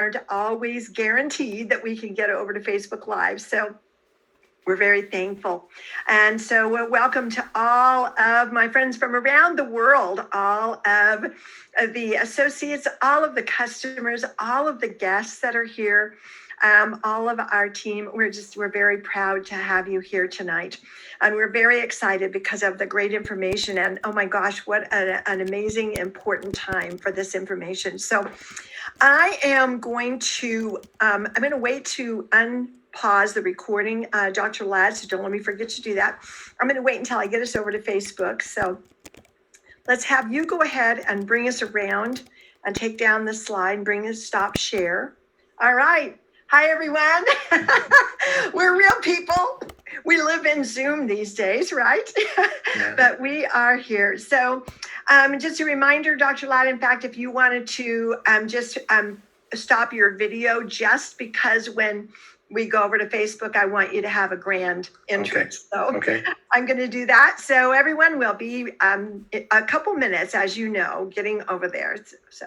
aren't always guaranteed that we can get over to Facebook Live. So we're very thankful. And so welcome to all of my friends from around the world, all of the associates, all of the customers, all of the guests that are here, all of our team. We're very proud to have you here tonight. And we're very excited because of the great information. And oh my gosh, what an amazing, important time for this information. So I am going to wait to unpause the recording, Dr. Ladd, so don't let me forget to do that. I'm going to wait until I get us over to Facebook. So let's have you go ahead and bring us around and take down the slide and bring us stop share. All right. Hi, everyone. We're real people. We live in Zoom these days, right? Yeah. But we are here. So just a reminder, Dr. Ladd, in fact, if you wanted to stop your video just because when we go over to Facebook, I want you to have a grand entrance. Okay. So I'm going to do that. So everyone will be a couple minutes, as you know, getting over there. So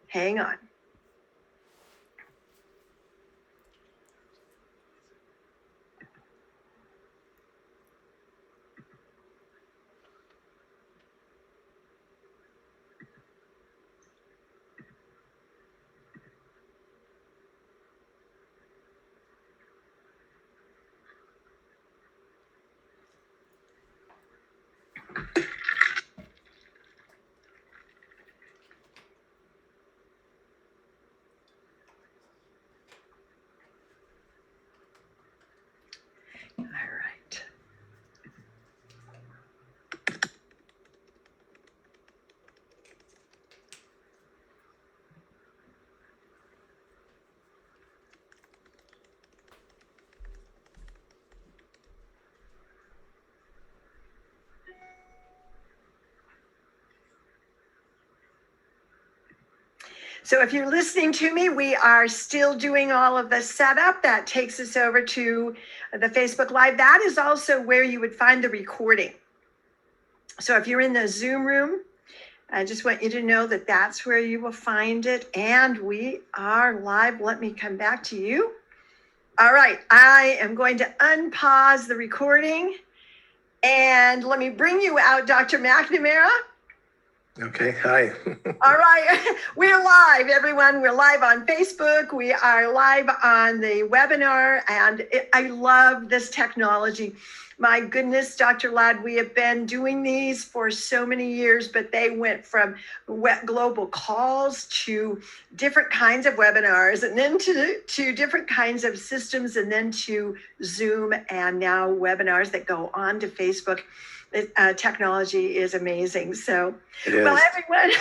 hang on. All right. So if you're listening to me, we are still doing all of the setup. That takes us over to the Facebook Live. That is also where you would find the recording. So if you're in the Zoom room, I just want you to know that that's where you will find it. And we are live. Let me come back to you. All right, I am going to unpause the recording. And let me bring you out, Dr. McNamara. Okay, hi. All right, we're live, everyone. We're live on Facebook. We are live on the webinar, and I love this technology. My goodness, Dr. Ladd, we have been doing these for so many years, but they went from global calls to different kinds of webinars, and then to different kinds of systems, and then to Zoom, and now webinars that go on to Facebook. Technology is amazing. So, well, everyone,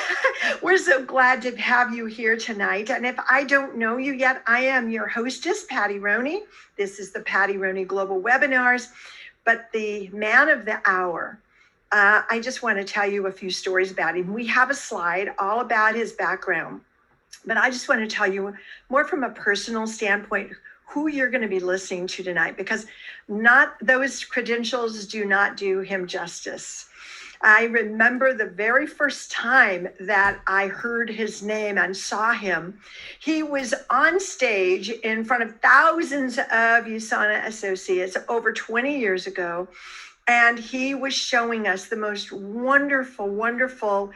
we're so glad to have you here tonight. And if I don't know you yet, I am your hostess, Patty Roney. This is the Patty Roney Global Webinars. But the man of the hour, I just want to tell you a few stories about him. We have a slide all about his background, but I just want to tell you more from a personal standpoint who you're going to be listening to tonight, because not those credentials do not do him justice. I remember the very first time that I heard his name and saw him. He was on stage in front of thousands of USANA associates over 20 years ago. And he was showing us the most wonderful,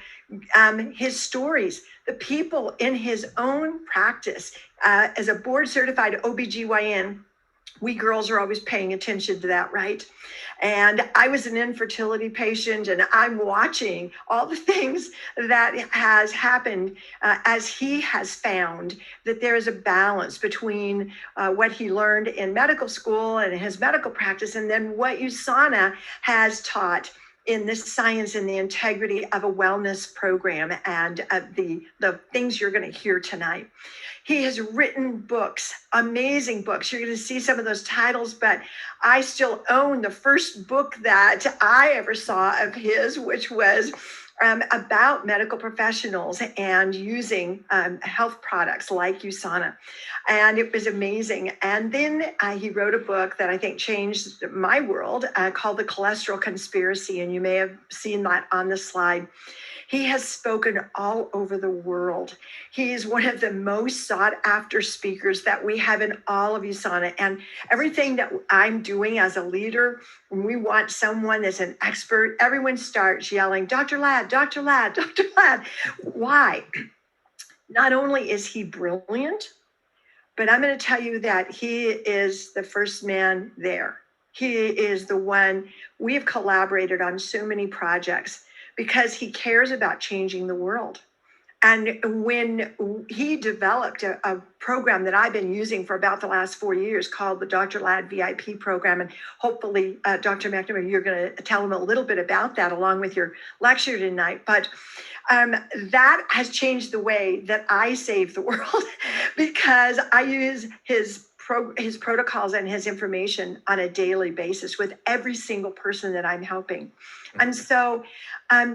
his stories, the people in his own practice. As a board certified OBGYN, we girls are always paying attention to that, right? And I was an infertility patient, and I'm watching all the things that has happened as he has found that there is a balance between what he learned in medical school and his medical practice, and then what USANA has taught in the science and the integrity of a wellness program, and the things you're going to hear tonight. He has written books, amazing books. You're going to see some of those titles, but I still own the first book that I ever saw of his, which was about medical professionals and using health products like USANA. And it was amazing. And then he wrote a book that I think changed my world called The Cholesterol Conspiracy. And you may have seen that on the slide. He has spoken all over the world. He is one of the most sought after speakers that we have in all of USANA. And everything that I'm doing as a leader, when we want someone that's an expert, everyone starts yelling, Dr. Ladd, Dr. Ladd, Dr. Ladd. Why? Not only is he brilliant, but I'm going to tell you that he is the first man there. He is the one. We have collaborated on so many projects because he cares about changing the world. And when he developed a program that I've been using for about the last 4 years called the Dr. Ladd VIP program, and hopefully, Dr. McNamara, you're going to tell him a little bit about that along with your lecture tonight. But that has changed the way that I save the world because I use his protocols and his information on a daily basis with every single person that I'm helping. And so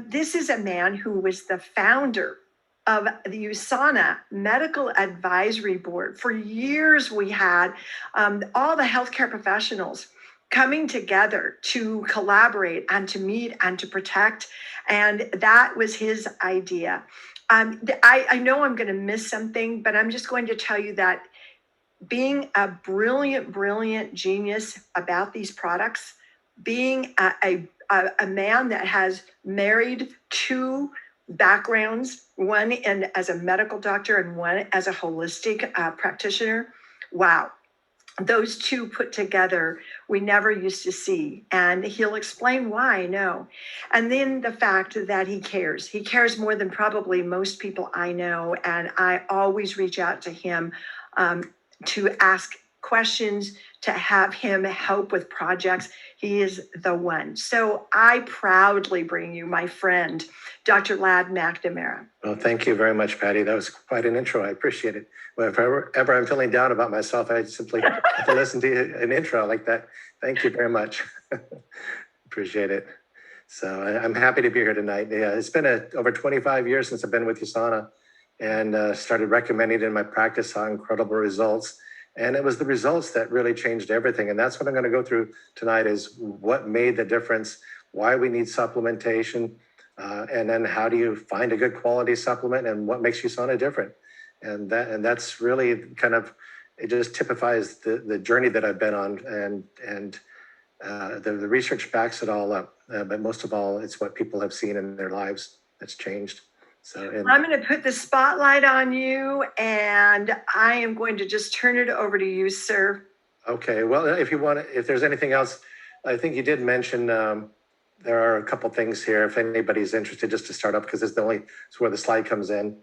this is a man who was the founder of the USANA Medical Advisory Board. For years, we had all the healthcare professionals coming together to collaborate and to meet and to protect. And that was his idea. I know I'm going to miss something, but I'm just going to tell you that being a brilliant genius about these products, being a man that has married two backgrounds, one as a medical doctor and one as a holistic practitioner, wow. Those two put together, we never used to see. And he'll explain why, I know. And then the fact that he cares. He cares more than probably most people I know. And I always reach out to him to ask questions, to have him help with projects. He is the one. So I proudly bring you my friend, Dr. Ladd McNamara. Well, thank you very much, Patty. That was quite an intro. I appreciate it. Well, if ever I'm feeling down about myself, I simply have to listen to an intro like that. Thank you very much. Appreciate it. So I'm happy to be here tonight. Yeah, it's been over 25 years since I've been with USANA and started recommending it in my practice, saw incredible results. And it was the results that really changed everything. And that's what I'm going to go through tonight is what made the difference, why we need supplementation, and then how do you find a good quality supplement and what makes USANA different. And that's really kind of, it just typifies the journey that I've been on, and the research backs it all up. But most of all, it's what people have seen in their lives that's changed. So I'm going to put the spotlight on you, and I am going to just turn it over to you, sir. Okay. Well, if there's anything else, I think you did mention there are a couple things here. If anybody's interested, just to start up, because it's where the slide comes in.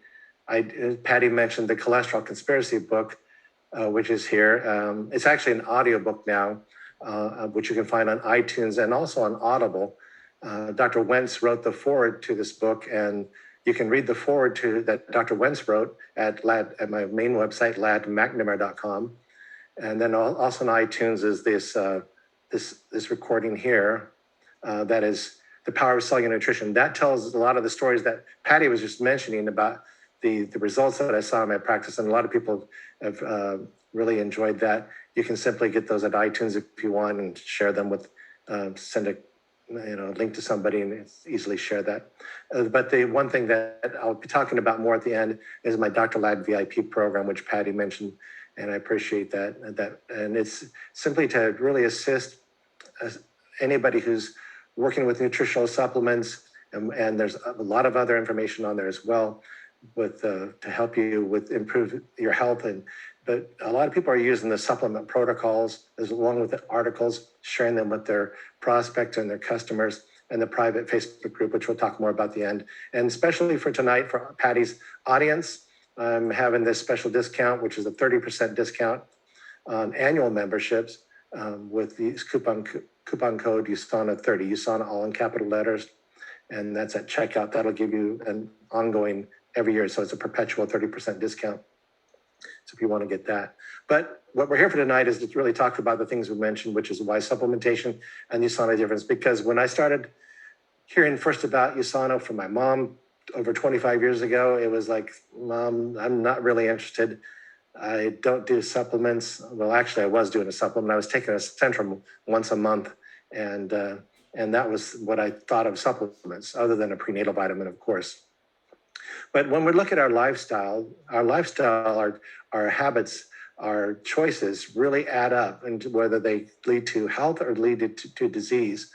Patty mentioned the cholesterol conspiracy book, which is here. It's actually an audio book now, which you can find on iTunes and also on Audible. Dr. Wentz wrote the foreword to this book, and you can read the foreword that Dr. Wentz wrote at my main website, laddmcnamara.com. And then also on iTunes is this recording here that is The Power of Cellular Nutrition. That tells a lot of the stories that Patty was just mentioning about the results that I saw in my practice. And a lot of people have really enjoyed that. You can simply get those at iTunes if you want and share them with, send a link to somebody and easily share that. But the one thing that I'll be talking about more at the end is my Dr. Ladd VIP program, which Patty mentioned, and I appreciate that. And it's simply to really assist anybody who's working with nutritional supplements, and there's a lot of other information on there as well, with to help you with improve your health. But a lot of people are using the supplement protocols along with the articles, sharing them with their prospects and their customers, and the private Facebook group, which we'll talk more about at the end. And especially for tonight, for Patty's audience, I'm having this special discount, which is a 30% discount on annual memberships with the coupon code USANA30, USANA all in capital letters. And that's at checkout. That'll give you an ongoing every year. So it's a perpetual 30% discount. So if you want to get that. But what we're here for tonight is to really talk about the things we mentioned, which is why supplementation and USANA difference. Because when I started hearing first about USANA from my mom over 25 years ago, it was like, Mom, I'm not really interested. I don't do supplements. Well, actually, I was doing a supplement. I was taking a Centrum once a month, and And that was what I thought of supplements, other than a prenatal vitamin, of course. But when we look at our lifestyle, our habits, our choices really add up, and whether they lead to health or lead to disease.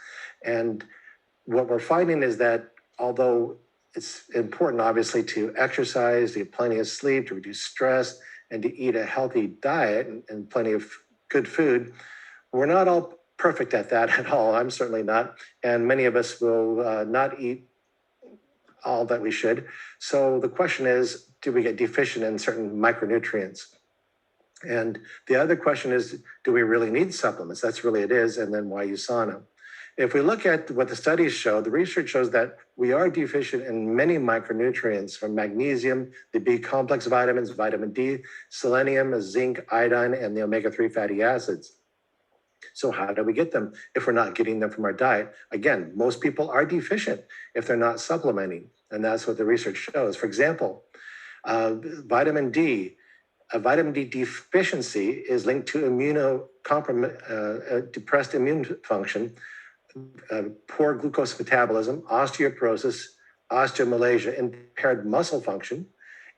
And what we're finding is that although it's important, obviously, to exercise, to get plenty of sleep, to reduce stress, and to eat a healthy diet and plenty of good food, we're not all perfect at that at all. I'm certainly not. And many of us will not eat all that we should. So the question is, do we get deficient in certain micronutrients? And the other question is, do we really need supplements? That's really it is. And then why USANA? If we look at what the studies show, the research shows that we are deficient in many micronutrients, from magnesium, the B complex vitamins, vitamin D, selenium, zinc, iodine, and the omega-3 fatty acids. So how do we get them if we're not getting them from our diet? Again, most people are deficient if they're not supplementing. And that's what the research shows. For example, vitamin D, a vitamin D deficiency is linked to depressed immune function, poor glucose metabolism, osteoporosis, osteomalacia, impaired muscle function,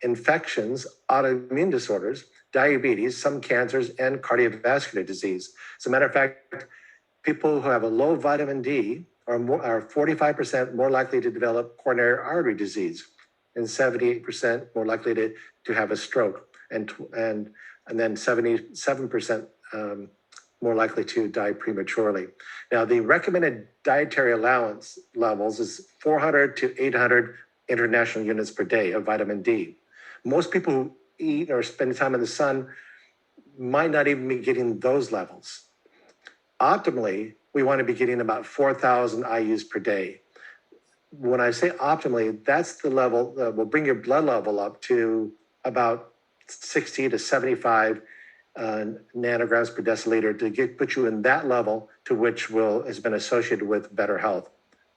infections, autoimmune disorders, diabetes, some cancers, and cardiovascular disease. As a matter of fact, people who have a low vitamin D are 45% more likely to develop coronary artery disease, and 78% more likely to have a stroke, and then 77% more likely to die prematurely. Now, the recommended dietary allowance levels is 400 to 800 international units per day of vitamin D. Most people who eat or spend time in the sun might not even be getting those levels. Optimally, we want to be getting about 4,000 IUs per day. When I say optimally, that's the level that will bring your blood level up to about 60 to 75 nanograms per deciliter to put you in that level to which has been associated with better health.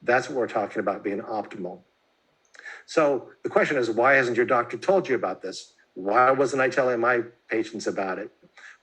That's what we're talking about being optimal. So the question is, why hasn't your doctor told you about this? Why wasn't I telling my patients about it?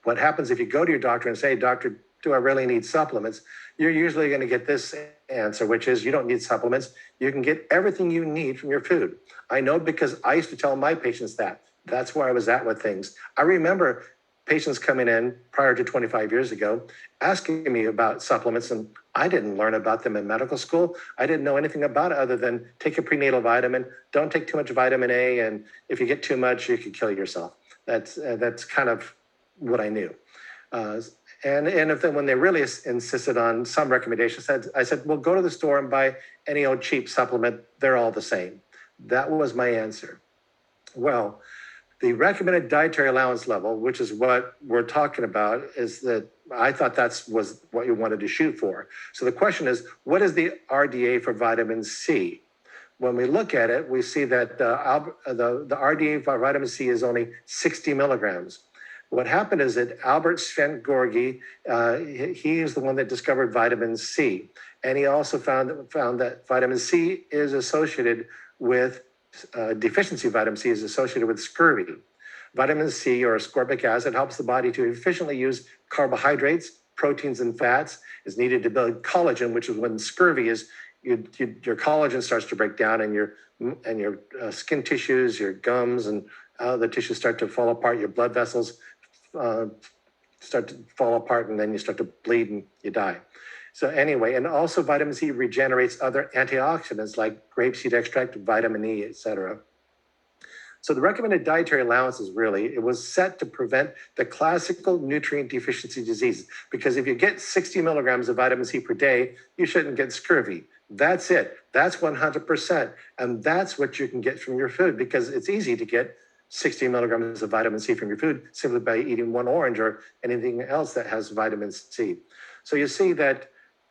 What happens if you go to your doctor and say, doctor, do I really need supplements? You're usually going to get this answer, which is you don't need supplements. You can get everything you need from your food. I know because I used to tell my patients that. That's where I was at with things. I remember patients coming in prior to 25 years ago, asking me about supplements, and I didn't learn about them in medical school. I didn't know anything about it other than take a prenatal vitamin, don't take too much vitamin A, and if you get too much, you could kill yourself. That's kind of what I knew. When they really insisted on some recommendations, I said, well, go to the store and buy any old cheap supplement. They're all the same. That was my answer. Well, the recommended dietary allowance level, which is what we're talking about, is that I thought was what you wanted to shoot for. So the question is, what is the RDA for vitamin C? When we look at it, we see that the RDA for vitamin C is only 60 milligrams. What happened is that Albert Szent-Györgyi, he is the one that discovered vitamin C. And he also found that vitamin C is associated with deficiency of vitamin C is associated with scurvy. Vitamin C, or ascorbic acid, helps the body to efficiently use carbohydrates, proteins, and fats. Is needed to build collagen, which is when scurvy is your collagen starts to break down, and your skin tissues, your gums, and the tissues start to fall apart. Your blood vessels start to fall apart, and then you start to bleed and you die. So anyway, and also vitamin C regenerates other antioxidants like grapeseed extract, vitamin E, etc. So the recommended dietary allowance it was set to prevent the classical nutrient deficiency disease. Because if you get 60 milligrams of vitamin C per day, you shouldn't get scurvy. That's it. That's 100%. And that's what you can get from your food, because it's easy to get 60 milligrams of vitamin C from your food simply by eating one orange or anything else that has vitamin C. So you see that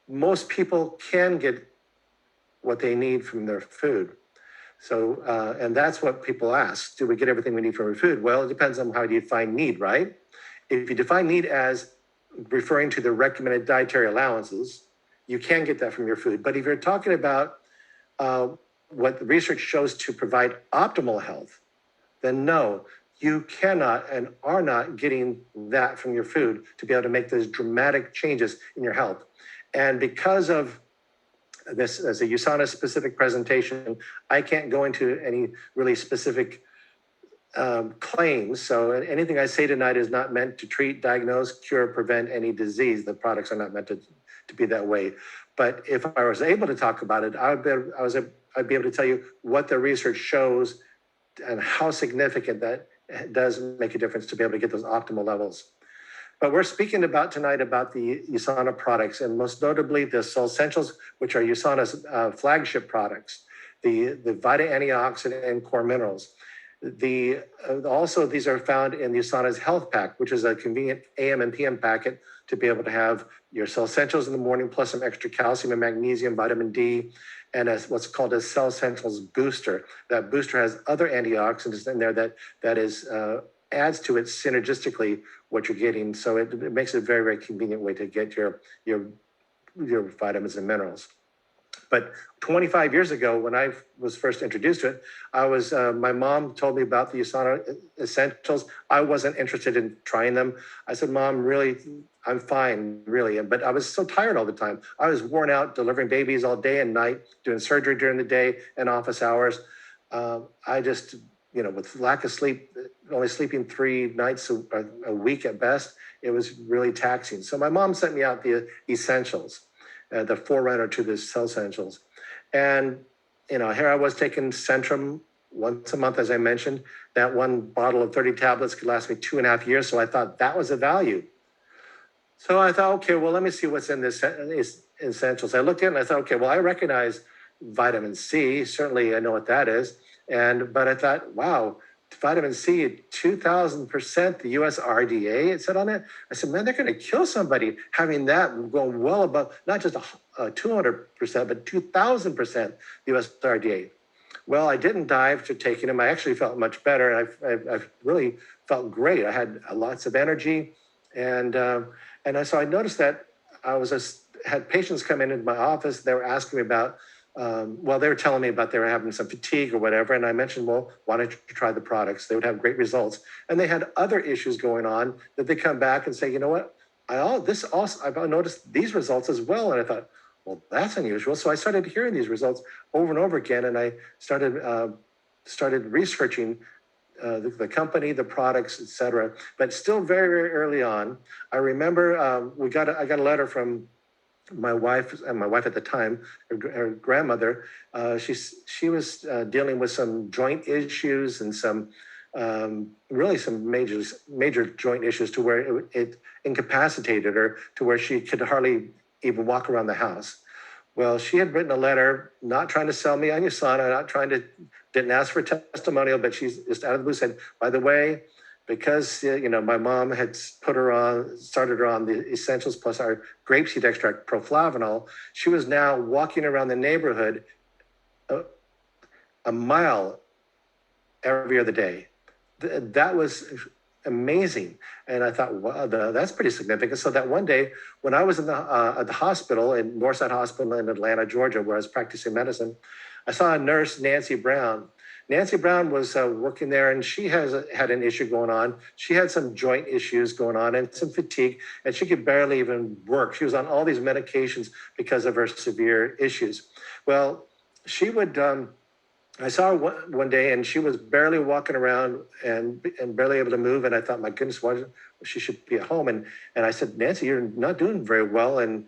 most people can get what they need from their food. So, and that's what people ask. Do we get everything we need from our food? Well, it depends on how you define need, right? If you define need as referring to the recommended dietary allowances, you can get that from your food. But if you're talking about what the research shows to provide optimal health, then no, you cannot and are not getting that from your food to be able to make those dramatic changes in your health. And because of this as a USANA specific presentation. I can't go into any really specific claims. So anything I say tonight is not meant to treat, diagnose, cure, prevent any disease. The products are not meant to be that way. But if I was able to talk about it, I'd be able to tell you what the research shows and how significant that does make a difference to be able to get those optimal levels. But we're speaking about tonight about the USANA products, and most notably the Soul Essentials, which are USANA's flagship products, the Vita Antioxidant and Core Minerals. Also, these are found in the USANA's Health Pack, which is a convenient AM and PM packet to be able to have your Soul Essentials in the morning, plus some extra calcium and magnesium, vitamin D, and what's called a Cell Essentials booster. That booster has other antioxidants in there that is adds to it synergistically what you're getting. So it makes it a very, very convenient way to get your vitamins and minerals. But 25 years ago, when I was first introduced to it, my mom told me about the USANA Essentials. I wasn't interested in trying them. I said, Mom, really, I'm fine, really. But I was so tired all the time. I was worn out delivering babies all day and night, doing surgery during the day and office hours. I just, with lack of sleep, only sleeping 3 nights a week at best, it was really taxing. So my mom sent me out the Essentials, the forerunner to the Cell Essentials. And, here I was taking Centrum once a month, as I mentioned. That one bottle of 30 tablets could last me 2.5 years. So I thought that was a value. So I thought, okay, well, let me see what's in this Essentials. I looked at it and I thought, okay, well, I recognize vitamin C. Certainly I know what that is. But I thought, wow, vitamin C, 2,000%, the US RDA, it said on it. I said, man, they're going to kill somebody having that going well above, not just 200%, but 2,000% US RDA. Well, I didn't dive to taking them. I actually felt much better. I really felt great. I had lots of energy. So I noticed that had patients come into my office. They were asking me about, they were telling me about they were having some fatigue or whatever. And I mentioned, well, why don't you try the products? They would have great results. And they had other issues going on that they come back and say, you know what? I've noticed these results as well. And I thought, well, that's unusual. So I started hearing these results over and over again. And I started researching the company, the products, et cetera. But still very, very early on, I remember I got a letter from my wife at the time, her grandmother. She was dealing with some joint issues and some major joint issues to where it incapacitated her to where she could hardly even walk around the house. Well, she had written a letter, not trying to sell me on USANA, didn't ask for a testimonial, but she's just out of the blue said, by the way, because my mom had started her on the Essentials plus our grapeseed extract, proflavanol, she was now walking around the neighborhood a mile every other day. That was amazing. And I thought, wow, that's pretty significant. So that one day when I was at the hospital, in Northside Hospital in Atlanta, Georgia, where I was practicing medicine, I saw a nurse, Nancy Brown. Nancy Brown was working there, and she had an issue going on. She had some joint issues going on and some fatigue, and she could barely even work. She was on all these medications because of her severe issues. Well, she would, I saw her one day, and she was barely walking around and barely able to move. And I thought, my goodness, she should be at home. And I said, Nancy, you're not doing very well, and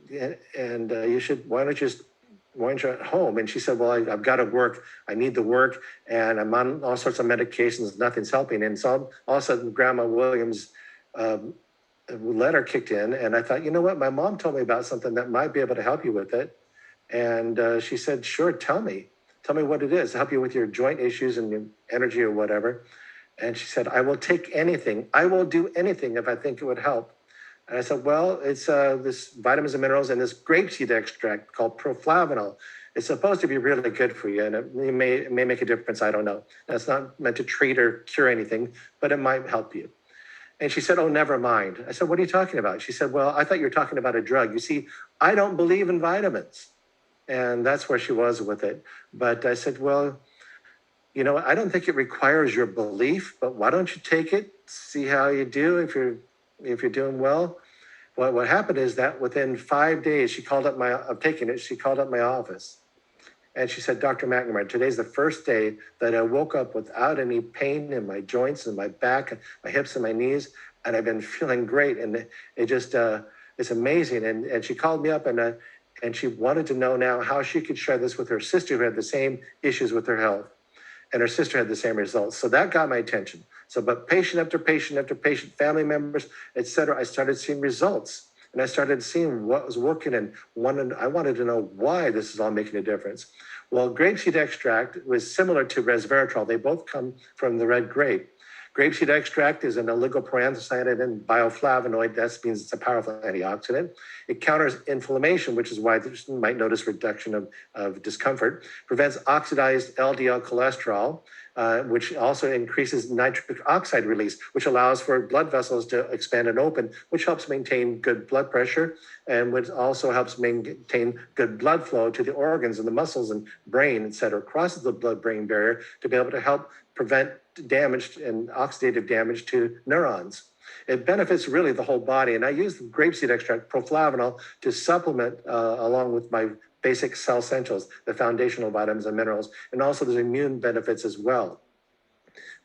you should. Why don't you at home? And she said, well, I've got to work. I need the work, and I'm on all sorts of medications. Nothing's helping. And so all of a sudden, Grandma Williams' letter kicked in, and I thought, you know what? My mom told me about something that might be able to help you with it. And she said, sure, tell me what it is, help you with your joint issues and your energy or whatever. And she said, I will take anything. I will do anything if I think it would help. And I said, well, it's this vitamins and minerals and this grapeseed extract called proflavanol. It's supposed to be really good for you, and it may make a difference. I don't know. That's not meant to treat or cure anything, but it might help you. And she said, oh, never mind. I said, what are you talking about? She said, well, I thought you were talking about a drug. You see, I don't believe in vitamins. And that's where she was with it. But I said, well, I don't think it requires your belief, but why don't you take it, see how you do if you're doing well. What happened is that within 5 days, she called up of taking it, she called up my office. And she said, Dr. McNamara, today's the first day that I woke up without any pain in my joints and my back, my hips and my knees. And I've been feeling great. And it just, it's amazing. And she called me up and she wanted to know now how she could share this with her sister who had the same issues with her health. And her sister had the same results. So that got my attention. So, but patient after patient after patient, family members, et cetera, I started seeing results. And I started seeing what was working and I wanted to know why this is all making a difference. Well, grapeseed extract was similar to resveratrol. They both come from the red grape. Grapeseed extract is an oligoporanthocyanid and bioflavonoid. That means it's a powerful antioxidant. It counters inflammation, which is why you might notice reduction of discomfort. Prevents oxidized LDL cholesterol, which also increases nitric oxide release, which allows for blood vessels to expand and open, which helps maintain good blood pressure and which also helps maintain good blood flow to the organs and the muscles and brain, et cetera, crosses the blood-brain barrier to be able to help prevent damage and oxidative damage to neurons. It benefits really the whole body. And I use the grapeseed extract, proflavanol, to supplement along with my basic cell essentials, the foundational vitamins and minerals, and also there's immune benefits as well.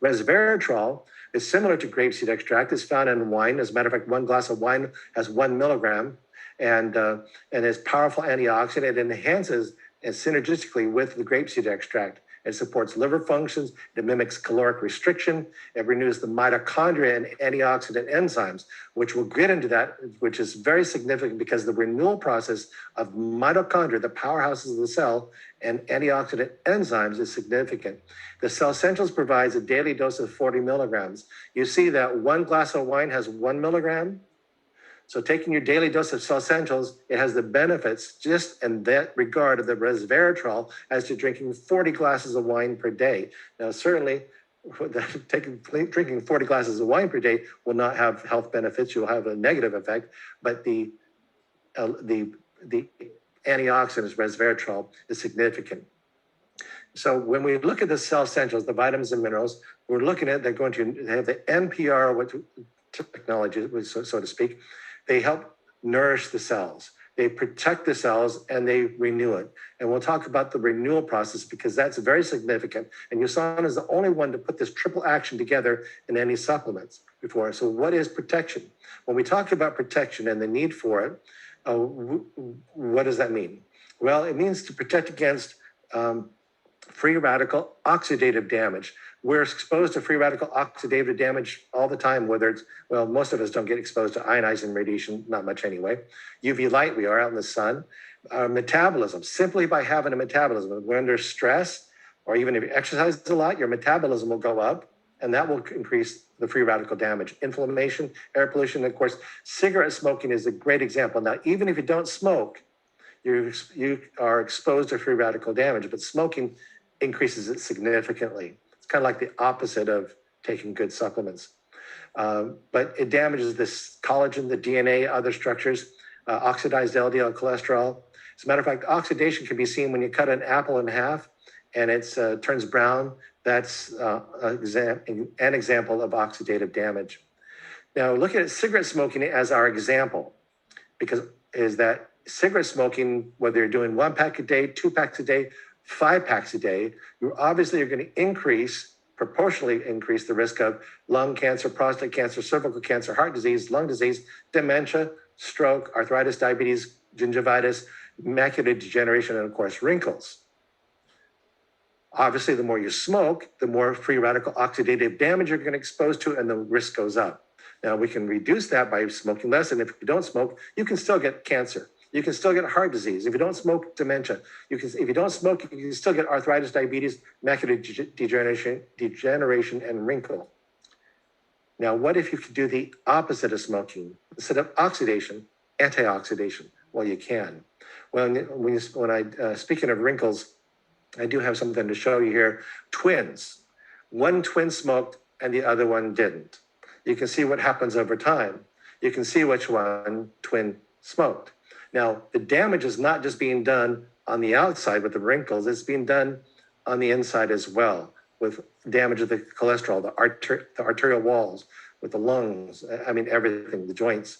Resveratrol is similar to grapeseed extract. It's found in wine. As a matter of fact, 1 glass of wine has 1 milligram and is powerful antioxidant. It enhances and synergistically with the grapeseed extract. It supports liver functions. It mimics caloric restriction. It renews the mitochondria and antioxidant enzymes, which we'll get into that, which is very significant because the renewal process of mitochondria, the powerhouses of the cell, and antioxidant enzymes is significant. The Cell Essentials provides a daily dose of 40 milligrams. You see that 1 glass of wine has 1 milligram. So taking your daily dose of Cell Essentials, it has the benefits just in that regard of the resveratrol as to drinking 40 glasses of wine per day. Now, certainly, drinking 40 glasses of wine per day will not have health benefits. You'll have a negative effect, but the antioxidants, resveratrol, is significant. So when we look at the Cell Essentials, the vitamins and minerals, we're looking at, they have the NPR technology, so to speak. They help nourish the cells. They protect the cells and they renew it. And we'll talk about the renewal process because that's very significant. And USANA is the only one to put this triple action together in any supplements before. So what is protection? When we talk about protection and the need for it, what does that mean? Well, it means to protect against free radical oxidative damage. We're exposed to free radical oxidative damage all the time, whether it's, well, most of us don't get exposed to ionizing radiation, not much anyway. UV light, we are out in the sun. Metabolism, simply by having a metabolism. When we're under stress, or even if you exercise a lot, your metabolism will go up, and that will increase the free radical damage. Inflammation, air pollution, and of course, cigarette smoking is a great example. Now, even if you don't smoke, you are exposed to free radical damage, but smoking increases it significantly. It's kind of like the opposite of taking good supplements. But it damages this collagen, the DNA, other structures, oxidized LDL cholesterol. As a matter of fact, oxidation can be seen when you cut an apple in half and it turns brown. That's an example of oxidative damage. Now, look at cigarette smoking as our example, because is that cigarette smoking, whether you're doing 1 pack a day, 2 packs a day, 5 packs a day, you obviously are going to proportionally increase the risk of lung cancer, prostate cancer, cervical cancer, heart disease, lung disease, dementia, stroke, arthritis, diabetes, gingivitis, macular degeneration, and of course, wrinkles. Obviously, the more you smoke, the more free radical oxidative damage you're going to expose to, and the risk goes up. Now, we can reduce that by smoking less, and if you don't smoke, you can still get cancer. You can still get heart disease. If you don't smoke, dementia. If you don't smoke, you can still get arthritis, diabetes, macular degeneration, and wrinkle. Now, what if you could do the opposite of smoking? Instead of oxidation, antioxidation? Well, you can. Speaking of wrinkles, I do have something to show you here. Twins. One twin smoked and the other one didn't. You can see what happens over time. You can see which one twin smoked. Now, the damage is not just being done on the outside with the wrinkles, it's being done on the inside as well, with damage of the cholesterol, the arterial walls, with the lungs, everything, the joints.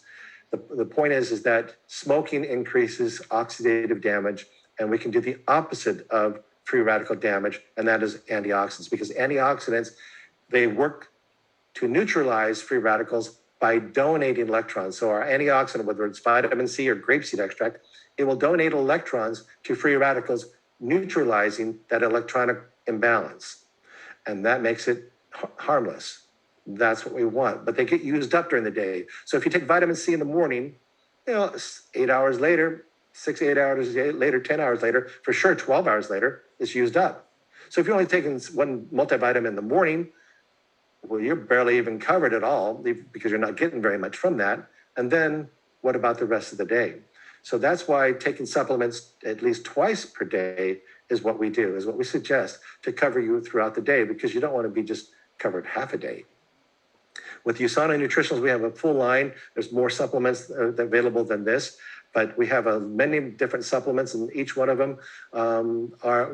The point is that smoking increases oxidative damage, and we can do the opposite of free radical damage, and that is antioxidants, because antioxidants, they work to neutralize free radicals by donating electrons. So our antioxidant, whether it's vitamin C or grapeseed extract, it will donate electrons to free radicals, neutralizing that electronic imbalance. And that makes it harmless. That's what we want. But they get used up during the day. So if you take vitamin C in the morning, 8 hours later, 6, 8 hours later, 10 hours later, for sure 12 hours later, it's used up. So if you're only taking one multivitamin in the morning, well, you're barely even covered at all because you're not getting very much from that. And then what about the rest of the day? So that's why taking supplements at least twice per day is what we do, is what we suggest to cover you throughout the day, because you don't want to be just covered half a day. With USANA Nutritionals, we have a full line. There's more supplements available than this, but we have many different supplements, and each one of them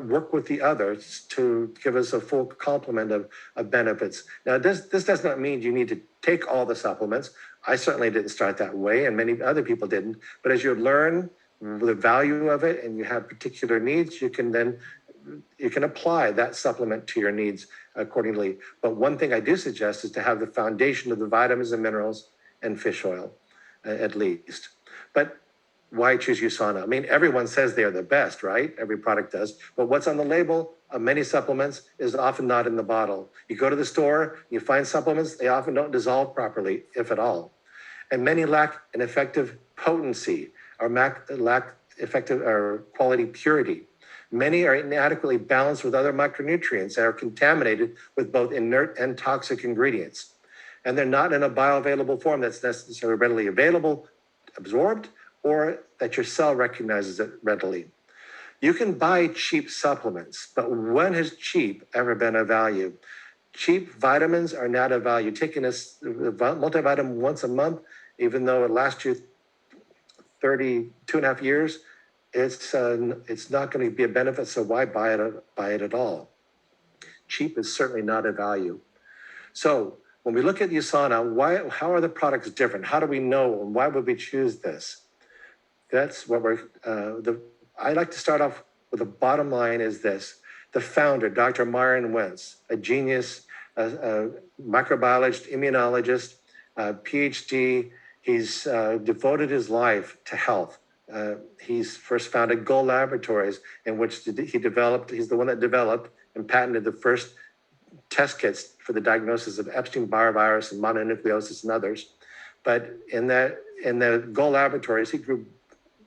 work with the others to give us a full complement of benefits. Now, this does not mean you need to take all the supplements. I certainly didn't start that way, and many other people didn't. But as you learn the value of it and you have particular needs, you can apply that supplement to your needs accordingly. But one thing I do suggest is to have the foundation of the vitamins and minerals and fish oil, at least. But why choose USANA? I mean, everyone says they are the best, right? Every product does. But what's on the label of many supplements is often not in the bottle. You go to the store, you find supplements, they often don't dissolve properly, if at all. And many lack an effective potency or lack effective or quality purity. Many are inadequately balanced with other micronutrients and are contaminated with both inert and toxic ingredients. And they're not in a bioavailable form that's necessarily readily available, absorbed, or that your cell recognizes it readily. You can buy cheap supplements, but when has cheap ever been of value? Cheap vitamins are not of value. Taking a multivitamin once a month, even though it lasts you 2.5 years, it's not going to be a benefit, so why buy it at all? Cheap is certainly not a value. So when we look at USANA, how are the products different? How do we know, and why would we choose this? That's what I like to start off with. The bottom line is this. The founder, Dr. Myron Wentz, a genius, a microbiologist, immunologist, PhD. He's devoted his life to health. He's first founded Go Laboratories, in which he's the one that developed and patented the first test kits for the diagnosis of Epstein-Barr virus and mononucleosis and others. But in the Go Laboratories, he grew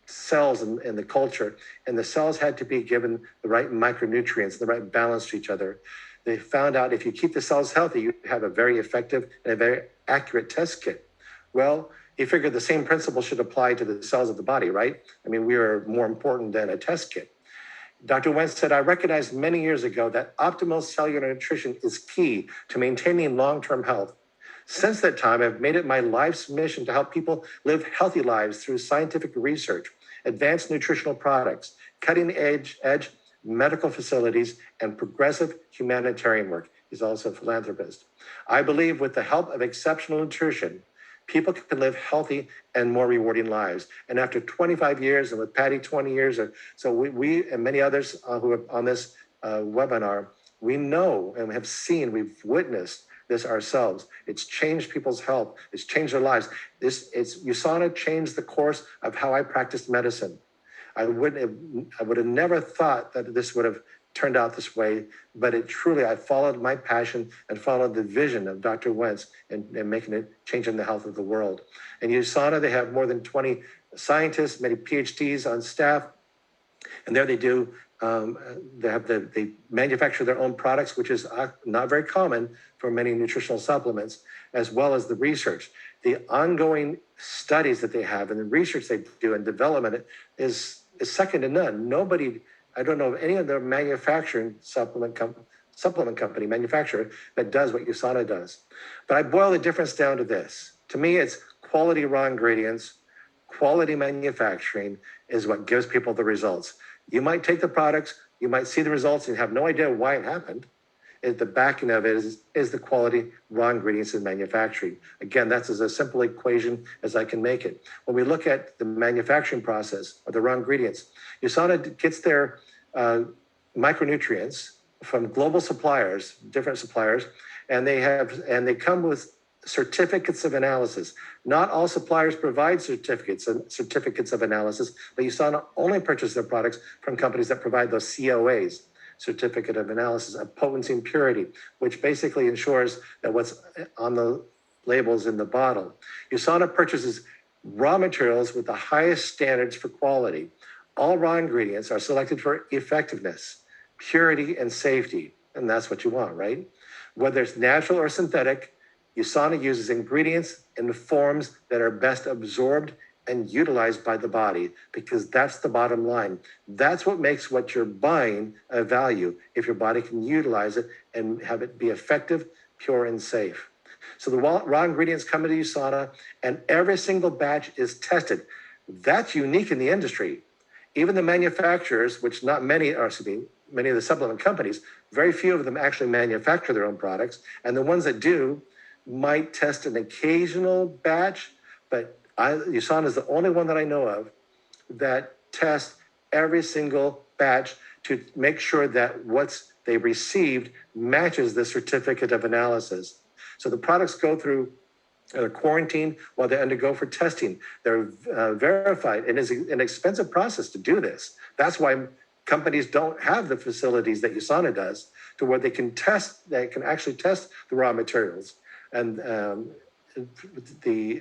cells in the culture, and the cells had to be given the right micronutrients, the right balance to each other. They found out if you keep the cells healthy, you have a very effective and a very accurate test kit. Well, he figured the same principle should apply to the cells of the body, right? I mean, we are more important than a test kit. Dr. Wentz said, I recognized many years ago that optimal cellular nutrition is key to maintaining long-term health. Since that time, I've made it my life's mission to help people live healthy lives through scientific research, advanced nutritional products, cutting-edge medical facilities, and progressive humanitarian work. He's also a philanthropist. I believe with the help of exceptional nutrition, people can live healthy and more rewarding lives. And after 25 years, and with Patty 20 years, so we and many others who are on this webinar, we know and have seen, we've witnessed this ourselves. It's changed people's health. It's changed their lives. USANA changed the course of how I practiced medicine. I would have never thought that this would have turned out this way, but I followed my passion and followed the vision of Dr. Wentz and changing the health of the world. And USANA, they have more than 20 scientists, many PhDs on staff, and there they do. They manufacture their own products, which is not very common for many nutritional supplements, as well as the research. The ongoing studies that they have and the research they do and development is second to none. I don't know of any other manufacturing supplement company manufacturer that does what USANA does. But I boil the difference down to this. To me, it's quality raw ingredients, quality manufacturing is what gives people the results. You might take the products, you might see the results and have no idea why it happened. the backing of it is the quality raw ingredients in manufacturing. Again, that's as a simple equation as I can make it. When we look at the manufacturing process or the raw ingredients, USANA gets their micronutrients from global suppliers, different suppliers, and they come with certificates of analysis. Not all suppliers provide certificates of analysis, but USANA only purchases their products from companies that provide those COAs, certificate of analysis of potency and purity, which basically ensures that what's on the labels in the bottle. USANA purchases raw materials with the highest standards for quality. All raw ingredients are selected for effectiveness, purity, and safety, and that's what you want, right? Whether it's natural or synthetic, USANA uses ingredients in forms that are best absorbed and utilized by the body, because that's the bottom line. That's what makes what you're buying a value, if your body can utilize it and have it be effective, pure, and safe. So the raw ingredients come into USANA, and every single batch is tested. That's unique in the industry. Even the manufacturers, which not many are, many of the supplement companies, very few of them actually manufacture their own products, and the ones that do might test an occasional batch, but USANA is the only one that I know of that tests every single batch to make sure that what's they received matches the certificate of analysis. So the products go through they're quarantined while they undergo for testing. They're verified, and it's an expensive process to do this. That's why companies don't have the facilities that USANA does, to where they can actually test the raw materials and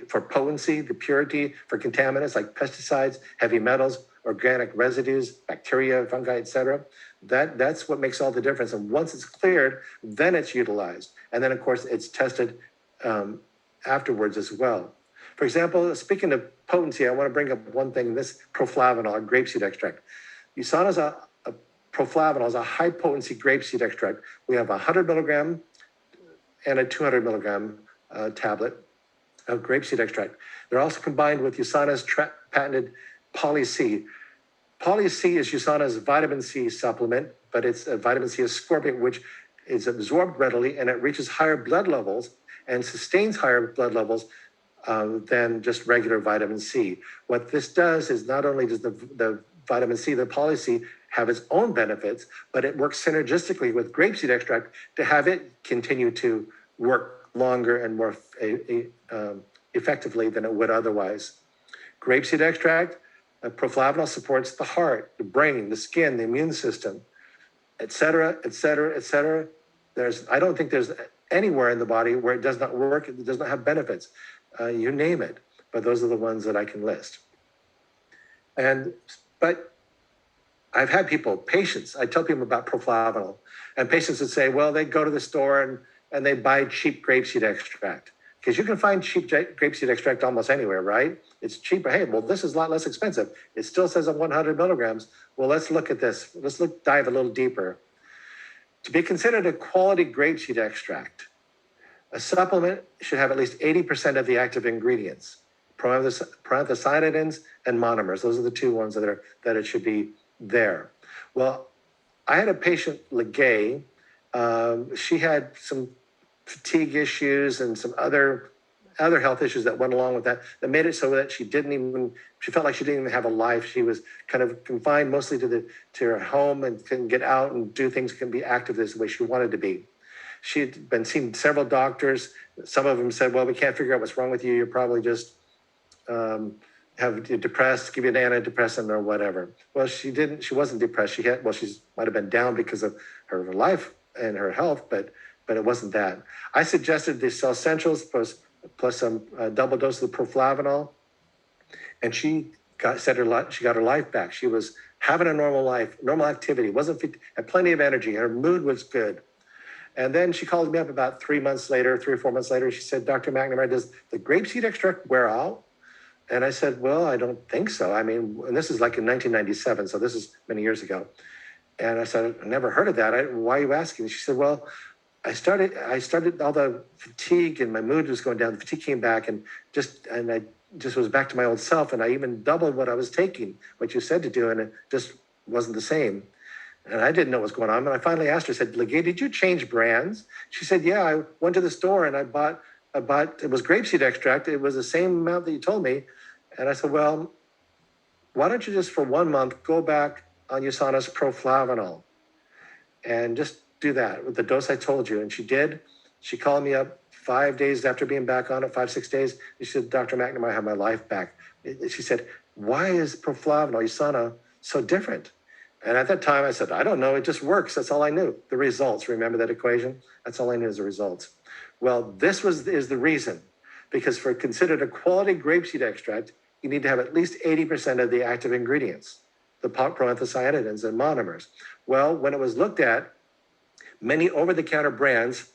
for potency, the purity, for contaminants like pesticides, heavy metals, organic residues, bacteria, fungi, etc. That's what makes all the difference. And once it's cleared, then it's utilized. And then, of course, it's tested afterwards as well. For example, speaking of potency, I want to bring up one thing, this proflavanol, grapeseed extract. USANA's a proflavanol is a high potency grapeseed extract. We have 100 milligram and a 200 milligram tablet of grapeseed extract. They're also combined with USANA's patented Poly-C. Poly-C is USANA's vitamin C supplement, but it's a vitamin C ascorbate, which is absorbed readily, and it reaches higher blood levels and sustains higher blood levels than just regular vitamin C. What this does is not only does the vitamin C, the Poly-C, have its own benefits, but it works synergistically with grapeseed extract to have it continue to work longer and more effectively than it would otherwise. Grapeseed extract, proflavanol, supports the heart, the brain, the skin, the immune system, et cetera, et cetera, et cetera. I don't think there's anywhere in the body where it does not work, it does not have benefits. You name it, but those are the ones that I can list. But I've had patients, I tell people about proflavanol, and patients would say, well, they go to the store and they buy cheap grapeseed extract. Because you can find cheap grapeseed extract almost anywhere, right? It's cheaper. Hey, well, this is a lot less expensive. It still says 100 milligrams. Well, let's look at this. Dive a little deeper. To be considered a quality grapeseed extract, a supplement should have at least 80% of the active ingredients, proanthocyanidins and monomers. Those are the two ones that it should be there. Well, I had a patient, Legay. She had some fatigue issues and some other health issues that went along with that made it so that she felt like she didn't even have a life. She was kind of confined mostly to her home and couldn't get out and do things, couldn't be active the way she wanted to be. She'd been seeing several doctors. Some of them said, well, we can't figure out what's wrong with you. You're probably just you're depressed, give you an antidepressant or whatever. Well, she wasn't depressed. She might have been down because of her life and her health, but it wasn't that. I suggested the Cell Essentials plus some double dose of the proflavanol, and she got her life back. She was having a normal life, normal activity, had plenty of energy. Her mood was good. And then she called me up about 3 or 4 months later. She said, Dr. McNamara, does the grapeseed extract wear out? And I said, well, I don't think so. I mean, and this is like in 1997, so this is many years ago. And I said, I never heard of that. Why are you asking? She said, well, I started all the fatigue and my mood was going down. The fatigue came back and I just was back to my old self. And I even doubled what I was taking, what you said to do, and it just wasn't the same. And I didn't know what was going on. And I finally asked her, I said, Legay, did you change brands? She said, yeah, I went to the store and I bought, it was grapeseed extract. It was the same amount that you told me. And I said, well, why don't you just for 1 month go back on USANA's proflavanol and just do that with the dose I told you. And she did. She called me up 5 days after being back on it, 5, 6 days. And she said, Dr. McNamara, I have my life back. She said, why is proflavanol, USANA, so different? And at that time I said, I don't know, it just works. That's all I knew. The results, remember that equation? That's all I knew is the results. Well, this is the reason, because for considered a quality grapeseed extract, you need to have at least 80% of the active ingredients, the proanthocyanidins and monomers. Well, when it was looked at, many over-the-counter brands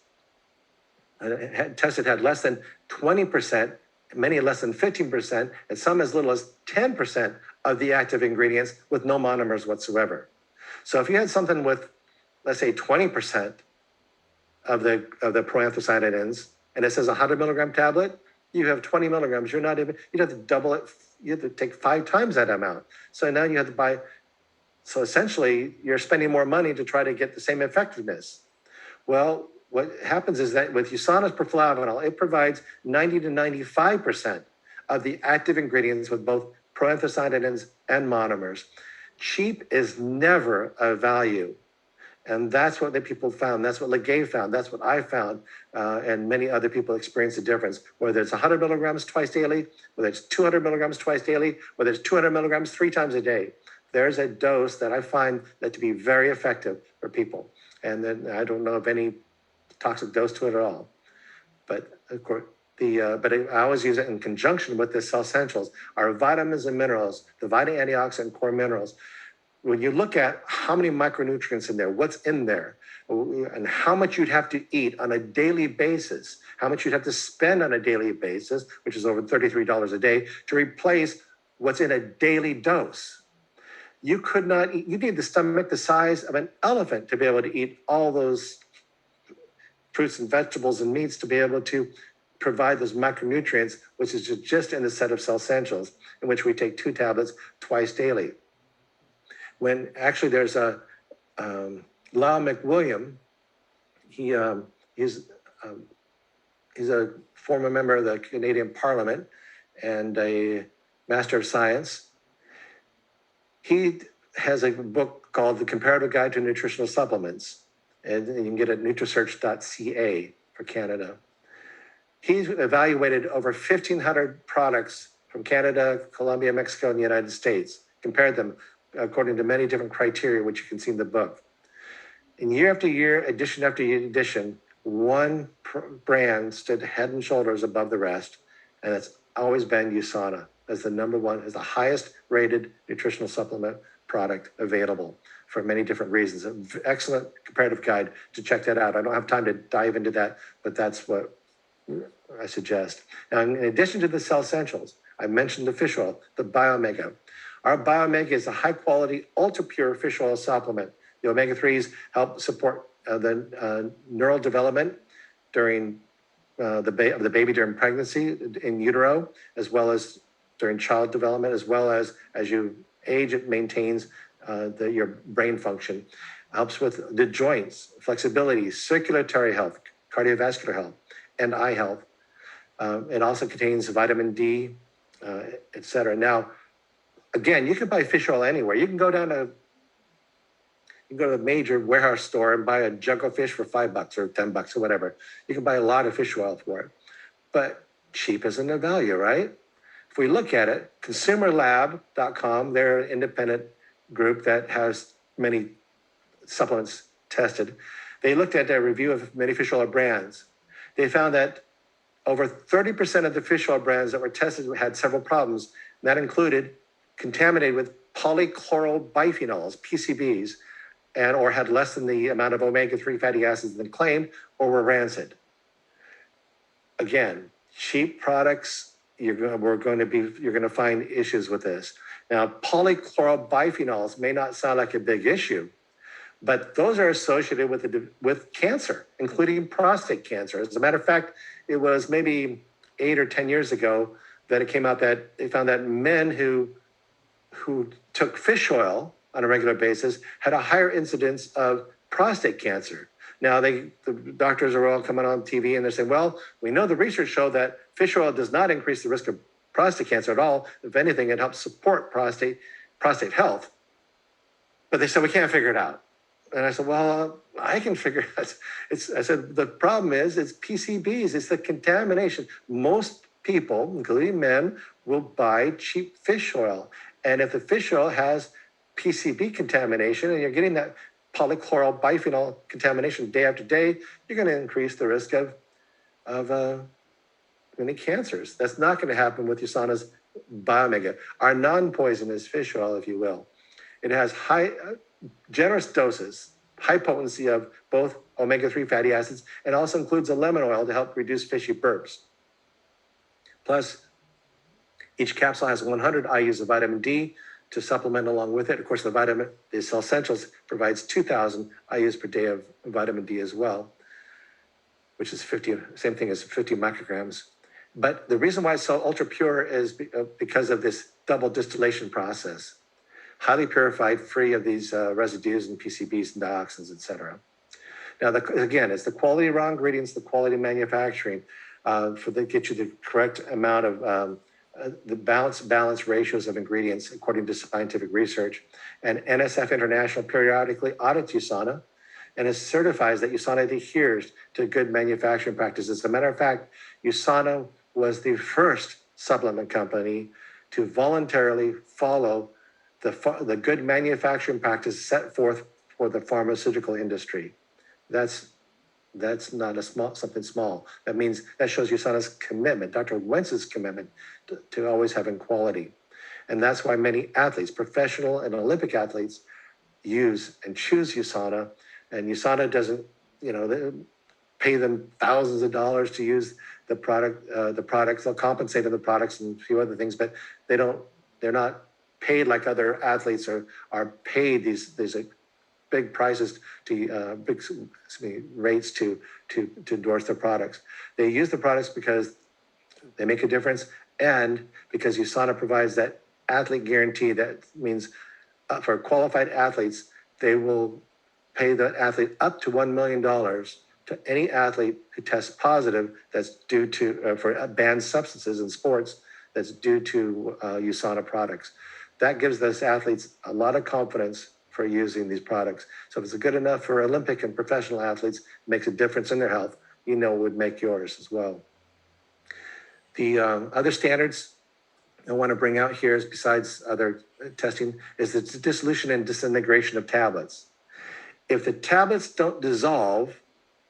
tested had less than 20%, many less than 15%, and some as little as 10% of the active ingredients with no monomers whatsoever. So if you had something with, let's say, 20% of the proanthocyanidins, and it says a 100 milligram tablet, you have 20 milligrams. You'd have to double it. You have to take 5 times that amount. So now you have to buy. So essentially, you're spending more money to try to get the same effectiveness. Well, what happens is that with USANA's proflavanol, it provides 90 to 95% of the active ingredients with both proanthocyanidins and monomers. Cheap is never a value. And that's what the people found. That's what Legay found. That's what I found. And many other people experienced the difference, whether it's 100 milligrams twice daily, whether it's 200 milligrams twice daily, whether it's 200 milligrams 3 times a day. There's a dose that I find that to be very effective for people. And then I don't know of any toxic dose to it at all. But of course, but I always use it in conjunction with the Cell Essentials, our vitamins and minerals, the vitamin antioxidant core minerals. When you look at how many micronutrients in there, what's in there, and how much you'd have to eat on a daily basis, how much you'd have to spend on a daily basis, which is over $33 a day, to replace what's in a daily dose. You could not eat, you need the stomach the size of an elephant to be able to eat all those fruits and vegetables and meats to be able to provide those macronutrients, which is just in the set of Cell Essentials, in which we take 2 tablets twice daily. When actually there's a Lau McWilliam, he's a former member of the Canadian Parliament and a Master of Science. He has a book called The Comparative Guide to Nutritional Supplements, and you can get it at nutrisearch.ca for Canada. He's evaluated over 1,500 products from Canada, Colombia, Mexico, and the United States, compared them according to many different criteria, which you can see in the book. And year after year, edition after edition, one brand stood head and shoulders above the rest, and it's always been USANA as the number one, as the highest rated nutritional supplement product available for many different reasons. An excellent comparative guide to check that out. I don't have time to dive into that, but that's what I suggest. Now, in addition to the Cell Essentials, I mentioned the fish oil, the BioMega. Our BioMega is a high-quality, ultra-pure fish oil supplement. The omega-3s help support the neural development during the baby during pregnancy, in utero, as well as during child development, as well as you age, it maintains your brain function. Helps with the joints, flexibility, circulatory health, cardiovascular health, and eye health. It also contains vitamin D, et cetera. Now, again, you can buy fish oil anywhere. You can go to a major warehouse store and buy a jug of fish for $5 or $10 or whatever. You can buy a lot of fish oil for it. But cheap isn't a value, right? If we look at it, consumerlab.com, they're an independent group that has many supplements tested. They looked at a review of many fish oil brands. They found that over 30% of the fish oil brands that were tested had several problems. That included contaminated with polychlorobiphenyls, PCBs, or had less than the amount of omega-3 fatty acids than claimed, or were rancid. Again, cheap products, you're going to find issues with this. Now, polychlorobiphenyls may not sound like a big issue, but those are associated with cancer, including prostate cancer. As a matter of fact, it was maybe 8 or 10 years ago that it came out that they found that men who took fish oil on a regular basis had a higher incidence of prostate cancer. Now, the doctors are all coming on TV and they're saying, well, we know the research showed that fish oil does not increase the risk of prostate cancer at all. If anything, it helps support prostate health. But they said, we can't figure it out. And I said, well, I can figure it out. I said, the problem is it's PCBs, it's the contamination. Most people, including men, will buy cheap fish oil. And if the fish oil has PCB contamination and you're getting that polychloral biphenyl contamination day after day, you're going to increase the risk of many cancers. That's not going to happen with USANA's Biomega, our non-poisonous fish oil, if you will. It has generous doses, high potency of both omega-3 fatty acids, and also includes a lemon oil to help reduce fishy burps. Plus, each capsule has 100 IUs of vitamin D to supplement along with it. Of course, the Cell Essentials provides 2,000 IUs per day of vitamin D as well, which is same thing as 50 micrograms. But the reason why it's so ultra pure is because of this double distillation process. Highly purified, free of these residues and PCBs and dioxins, et cetera. Now, again, it's the quality of raw ingredients, the quality of manufacturing get you the correct amount of the balance ratios of ingredients according to scientific research. And NSF International periodically audits USANA and it certifies that USANA adheres to good manufacturing practices. As a matter of fact, USANA was the first supplement company to voluntarily follow the good manufacturing practice set forth for the pharmaceutical industry. That's not something small. That shows USANA's commitment, Dr. Wentz's commitment to always having quality. And that's why many athletes, professional and Olympic athletes, use and choose USANA. And USANA doesn't, they pay them thousands of dollars to use the products. They'll compensate for the products and a few other things, but they're not paid like other athletes are paid these big prices big rates to endorse their products. They use the products because they make a difference, and because USANA provides that athlete guarantee. That means for qualified athletes, they will pay the athlete up to $1 million to any athlete who tests positive that's due to for banned substances in sports that's due to USANA products. That gives those athletes a lot of confidence for using these products. So if it's good enough for Olympic and professional athletes, makes a difference in their health, it would make yours as well. The other standards I want to bring out here, is besides other testing, is the dissolution and disintegration of tablets. If the tablets don't dissolve,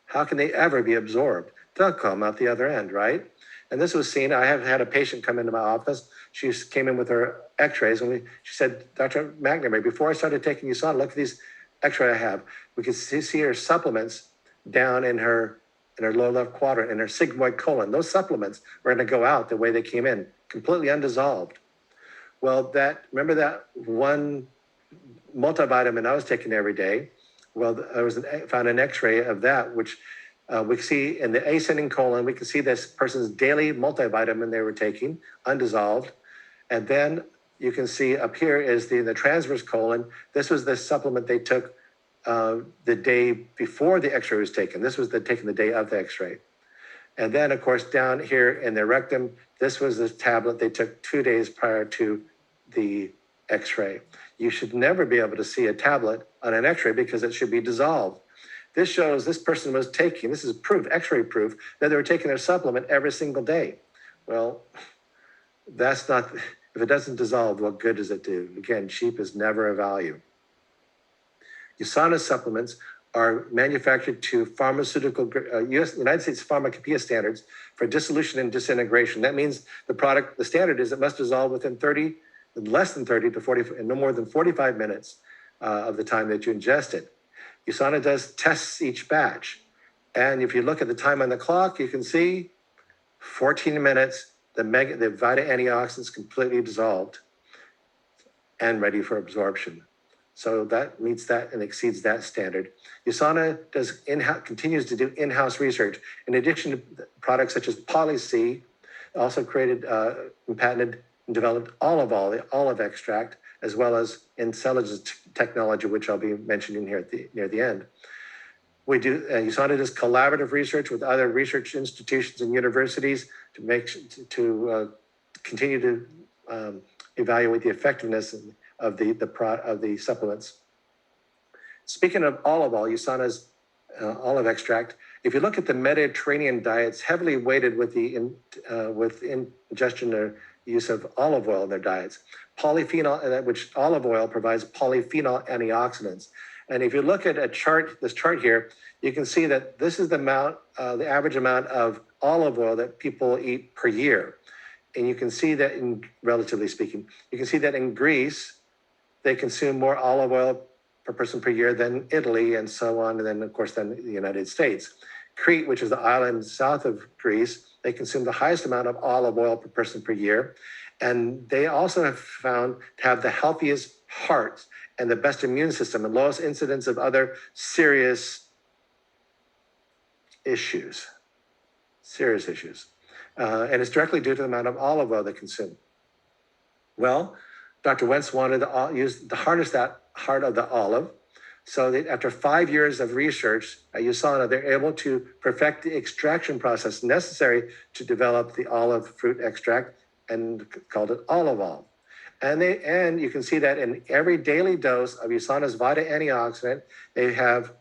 how can they ever be absorbed? They'll come out the other end, right? And this was seen. I have had a patient come into my office. She came in with her x-rays, and she said, Dr. McNamara, before I started taking USANA, look at these x-rays I have. We could see her supplements down in her lower left quadrant, in her sigmoid colon. Those supplements were going to go out the way they came in, completely undissolved. Well, remember that one multivitamin I was taking every day? Well, I found an x-ray of that, which we can see in the ascending colon. We can see this person's daily multivitamin they were taking, undissolved. And then you can see up here is the transverse colon. This was the supplement they took the day before the x-ray was taken. This was taken the day of the x-ray. And then, of course, down here in the rectum, this was the tablet they took 2 days prior to the x-ray. You should never be able to see a tablet on an x-ray because it should be dissolved. This shows this person was taking, this is proof, x-ray proof, that they were taking their supplement every single day. Well, that's not, if it doesn't dissolve, what good does it do? Again, cheap is never a value. USANA supplements are manufactured to pharmaceutical, United States Pharmacopoeia standards for dissolution and disintegration. That means the standard is it must dissolve within less than 30 to 40, and no more than 45 minutes of the time that you ingest it. USANA does tests each batch. And if you look at the time on the clock, you can see 14 minutes, the Vita antioxidants completely dissolved and ready for absorption. So that meets that and exceeds that standard. USANA continues to do in-house research. In addition to products such as Poly-C, also created and patented and developed olive extract as well as intelligence technology, which I'll be mentioning here near the end. We do, USANA does collaborative research with other research institutions and universities to continue to evaluate the effectiveness of the supplements. Speaking of olive oil, USANA's olive extract. If you look at the Mediterranean diets, heavily weighted with ingestion or use of olive oil in their diets. Polyphenol, which olive oil provides polyphenol antioxidants. And if you look at this chart here, you can see that this is the average amount of olive oil that people eat per year. And you can see that relatively speaking, you can see that in Greece, they consume more olive oil per person per year than Italy and so on. And then of course, then the United States. Crete, which is the island south of Greece, they consume the highest amount of olive oil per person per year. And they also have found to have the healthiest heart and the best immune system and lowest incidence of other serious issues. And it's directly due to the amount of olive oil they consume. Well, Dr. Wentz wanted to harness that heart of the olive. So after 5 years of research at USANA, they're able to perfect the extraction process necessary to develop the olive fruit extract and called it olive oil. And you can see that in every daily dose of USANA's Vita antioxidant, they have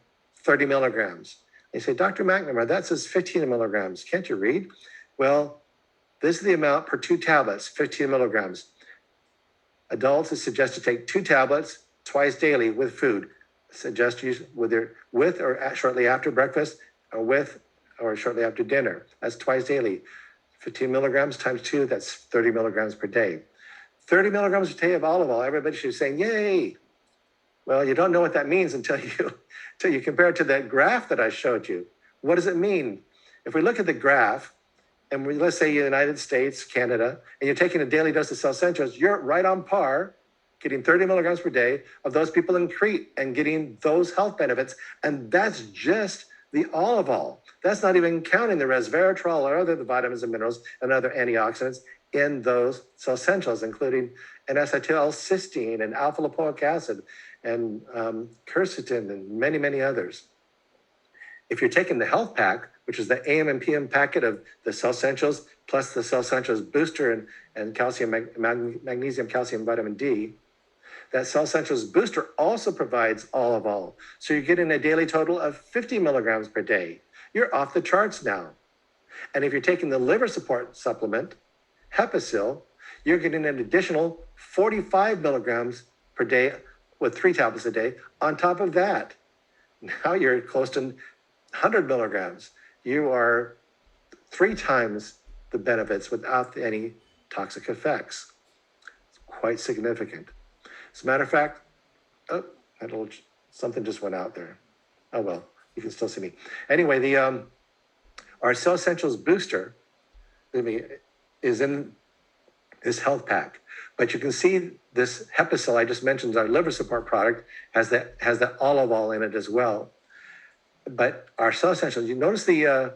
30 milligrams. They say, Dr. McNamara, that says 15 milligrams. Can't you read? Well, this is the amount per 2 tablets, 15 milligrams. Adults is suggested to take 2 tablets twice daily with food. Suggest use with or shortly after breakfast or with or shortly after dinner. That's twice daily. 15 milligrams times 2, that's 30 milligrams per day. 30 milligrams per day of olive oil. Everybody should be saying, yay. Well, you don't know what that means until you compare it to that graph that I showed you. What does it mean? If we look at the graph, and let's say United States, Canada, and you're taking a daily dose of Salcentros, you're right on par, getting 30 milligrams per day of those people in Crete and getting those health benefits. And that's just the olive oil. That's not even counting the resveratrol or other vitamins and minerals and other antioxidants in those Salcentros, including N-acetylcysteine and alpha-lipoic acid and quercetin and many, many others. If you're taking the health pack, which is the AM and PM packet of the Salcentros plus the Salcentros booster and calcium, magnesium, calcium, vitamin D, that Salcentros booster also provides olive oil. So you're getting a daily total of 50 milligrams per day. You're off the charts now. And if you're taking the liver support supplement, Hepasil, you're getting an additional 45 milligrams per day with 3 tablets a day. On top of that, now you're close to 100 milligrams. You are 3 times the benefits without any toxic effects. It's quite significant. As a matter of fact, something just went out there. Oh, well, you can still see me. Anyway, our Salcentros booster is in this health pack. But you can see this Hepasil I just mentioned, our liver support product, has that olive oil in it as well. But our Salcentros, you notice the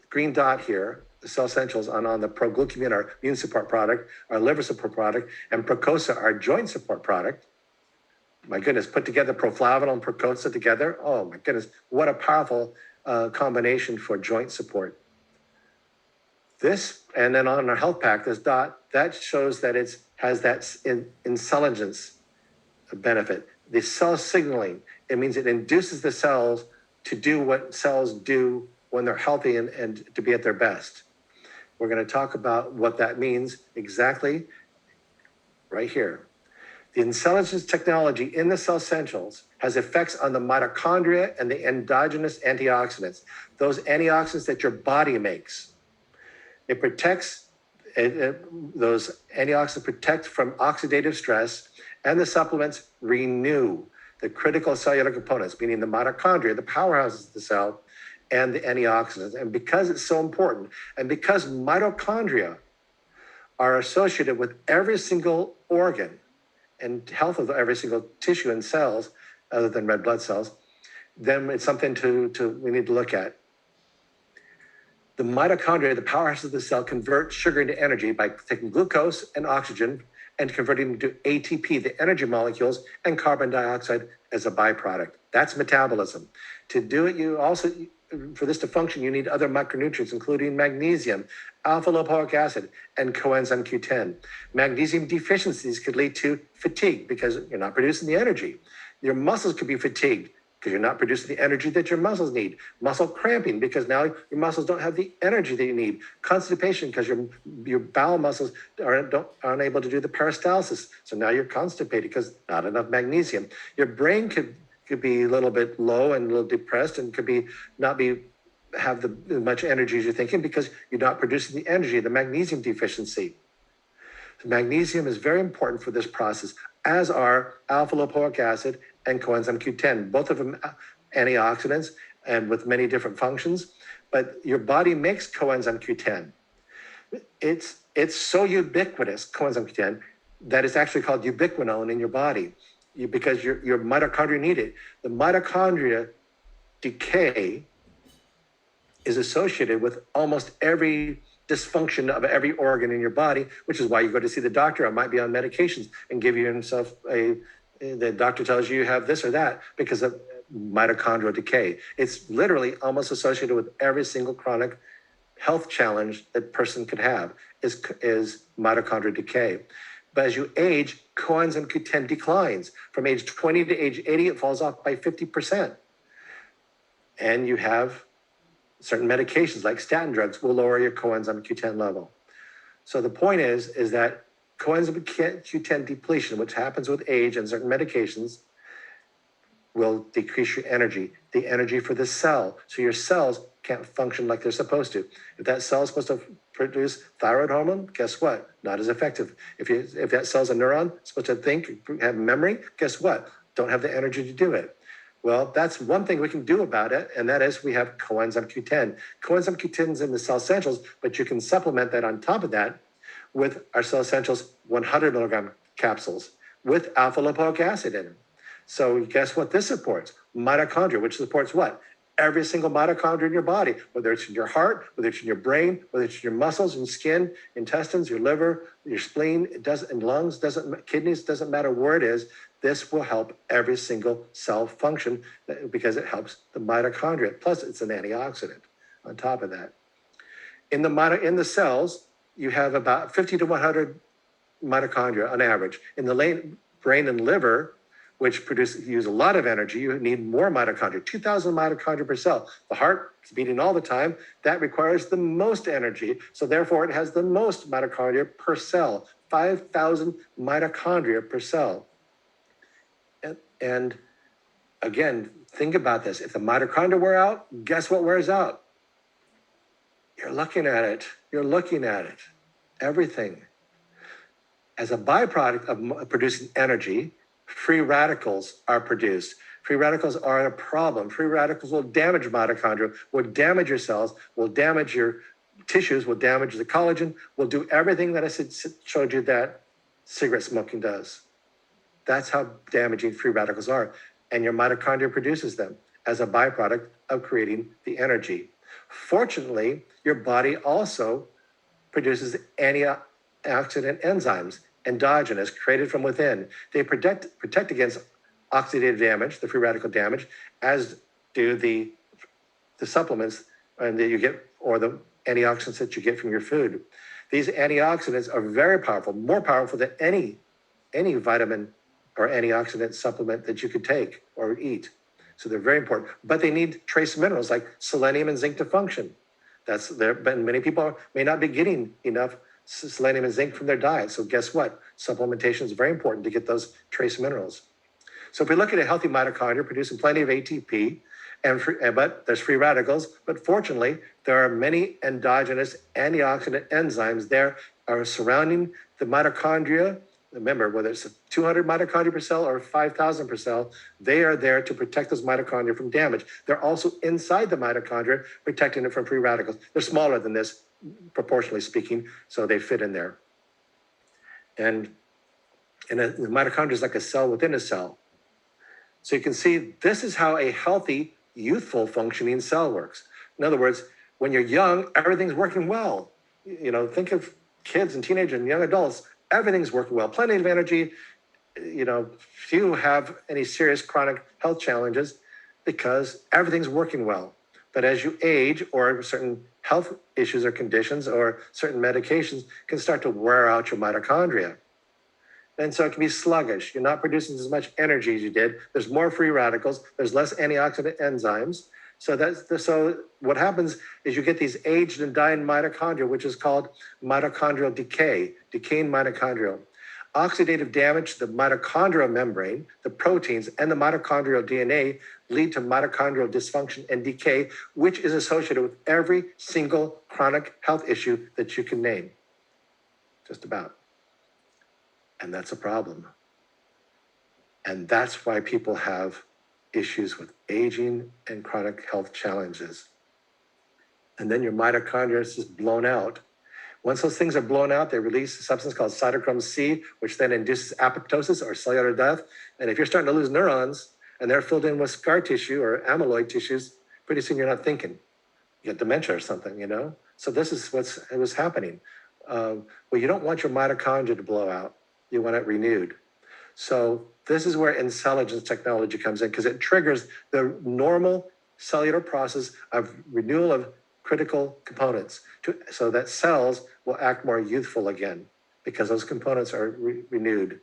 green dot here, the Salcentros on the proglucamine, our immune support product, our liver support product, and Procosa, our joint support product. My goodness, put together proflavanol and Procosa together. Oh my goodness, what a powerful combination for joint support. This, and then on our health pack, this dot, that shows that it has that intelligence benefit. The cell signaling, it means it induces the cells to do what cells do when they're healthy and to be at their best. We're going to talk about what that means exactly right here. The intelligence technology in the Salcentros has effects on the mitochondria and the endogenous antioxidants, those antioxidants that your body makes. It protects, those antioxidants protect from oxidative stress, and the supplements renew the critical cellular components, meaning the mitochondria, the powerhouses of the cell, and the antioxidants. And because it's so important, and because mitochondria are associated with every single organ and health of every single tissue and cells, other than red blood cells, then it's something we need to look at. The mitochondria, the powerhouse of the cell, convert sugar into energy by taking glucose and oxygen and converting into ATP, the energy molecules, and carbon dioxide as a byproduct. That's metabolism. To do it, you also, for this to function, you need other micronutrients, including magnesium, alpha-lipoic acid, and coenzyme Q10. Magnesium deficiencies could lead to fatigue because you're not producing the energy. Your muscles could be fatigued because you're not producing the energy that your muscles need. Muscle cramping because now your muscles don't have the energy that you need. Constipation because your bowel muscles aren't able to do the peristalsis. So now you're constipated because not enough magnesium. Your brain could be a little bit low and a little depressed and could not have the much energy as you're thinking because you're not producing the energy, the magnesium deficiency. So magnesium is very important for this process, as are alpha-lipoic acid and coenzyme Q10, both of them antioxidants and with many different functions. But your body makes coenzyme Q10. It's so ubiquitous, coenzyme Q10, that it's actually called ubiquinone in your body because your mitochondria need it. The mitochondria decay is associated with almost every dysfunction of every organ in your body, which is why you go to see the doctor or might be on medications and give you himself the doctor tells you have this or that because of mitochondrial decay. It's literally almost associated with every single chronic health challenge that person could have is mitochondrial decay. But as you age, coenzyme Q10 declines. From age 20 to age 80, it falls off by 50%. And you have certain medications like statin drugs will lower your coenzyme Q10 level. So the point is that coenzyme Q10 depletion, which happens with age and certain medications, will decrease your energy, the energy for the cell. So your cells can't function like they're supposed to. If that cell is supposed to produce thyroid hormone, guess what? Not as effective. If that cell's a neuron, supposed to think, have memory, guess what? Don't have the energy to do it. Well, that's one thing we can do about it, and that is we have coenzyme Q10. Coenzyme Q10 is in the Cell Essentials, but you can supplement that on top of that with our Cell Essentials 100 milligram capsules with alpha-lipoic acid in it. So guess what this supports? Mitochondria, which supports what? Every single mitochondria in your body, whether it's in your heart, whether it's in your brain, whether it's in your muscles and skin, intestines, your liver, your spleen, and lungs, kidneys, doesn't matter where it is. This will help every single cell function because it helps the mitochondria. Plus, it's an antioxidant on top of that. In the cells, you have about 50 to 100 mitochondria on average. In the brain and liver, which use a lot of energy, you need more mitochondria, 2,000 mitochondria per cell. The heart is beating all the time. That requires the most energy. So therefore, it has the most mitochondria per cell, 5,000 mitochondria per cell. And again, think about this. If the mitochondria wear out, guess what wears out? You're looking at it. You're looking at it. Everything. As a byproduct of producing energy, free radicals are produced. Free radicals are a problem. Free radicals will damage mitochondria, will damage your cells, will damage your tissues, will damage the collagen, will do everything that I showed you that cigarette smoking does. That's how damaging free radicals are. And your mitochondria produces them as a byproduct of creating the energy. Fortunately, your body also produces antioxidant enzymes, endogenous, created from within. They protect against oxidative damage, the free radical damage, as do the supplements that you get or the antioxidants that you get from your food. These antioxidants are very powerful, more powerful than any vitamin or antioxidant supplement that you could take or eat. So they're very important, but they need trace minerals like selenium and zinc to function. That's there, but many people may not be getting enough selenium and zinc from their diet. So guess what? Supplementation is very important to get those trace minerals. So if we look at a healthy mitochondria producing plenty of ATP, but there's free radicals, but fortunately, there are many endogenous antioxidant enzymes there are surrounding the mitochondria. Remember, whether it's 200 mitochondria per cell or 5,000 per cell, they are there to protect those mitochondria from damage. They're also inside the mitochondria, protecting it from free radicals. They're smaller than this, proportionally speaking, so they fit in there. And the mitochondria is like a cell within a cell. So you can see this is how a healthy, youthful functioning cell works. In other words, when you're young, everything's working well. Think of kids and teenagers and young adults, everything's working well, plenty of energy. Few have any serious chronic health challenges because everything's working well. But as you age, or certain health issues or conditions or certain medications can start to wear out your mitochondria. And so it can be sluggish. You're not producing as much energy as you did. There's more free radicals. There's less antioxidant enzymes. So what happens is you get these aged and dying mitochondria, which is called mitochondrial decay, decaying mitochondria. Oxidative damage to the mitochondrial membrane, the proteins, and the mitochondrial DNA lead to mitochondrial dysfunction and decay, which is associated with every single chronic health issue that you can name. Just about. And that's a problem. And that's why people have issues with aging and chronic health challenges. And then your mitochondria is just blown out. Once those things are blown out, they release a substance called cytochrome C, which then induces apoptosis or cellular death. And if you're starting to lose neurons and they're filled in with scar tissue or amyloid tissues, pretty soon you're not thinking. You get dementia or something, So this is what was happening. Well, you don't want your mitochondria to blow out. You want it renewed. So this is where intelligence technology comes in, because it triggers the normal cellular process of renewal of critical components so that cells will act more youthful again because those components are renewed.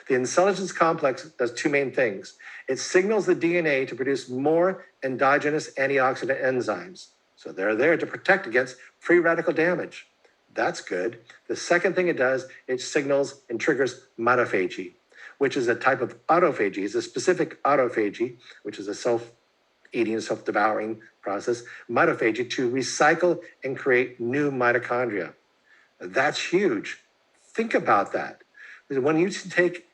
The intelligence complex does two main things. It signals the DNA to produce more endogenous antioxidant enzymes. So they're there to protect against free radical damage. That's good. The second thing it does, it signals and triggers mitophagy, which is a type of autophagy. It's a specific autophagy, which is a self-eating, self-devouring process, mitophagy, to recycle and create new mitochondria. That's huge. Think about that. When you take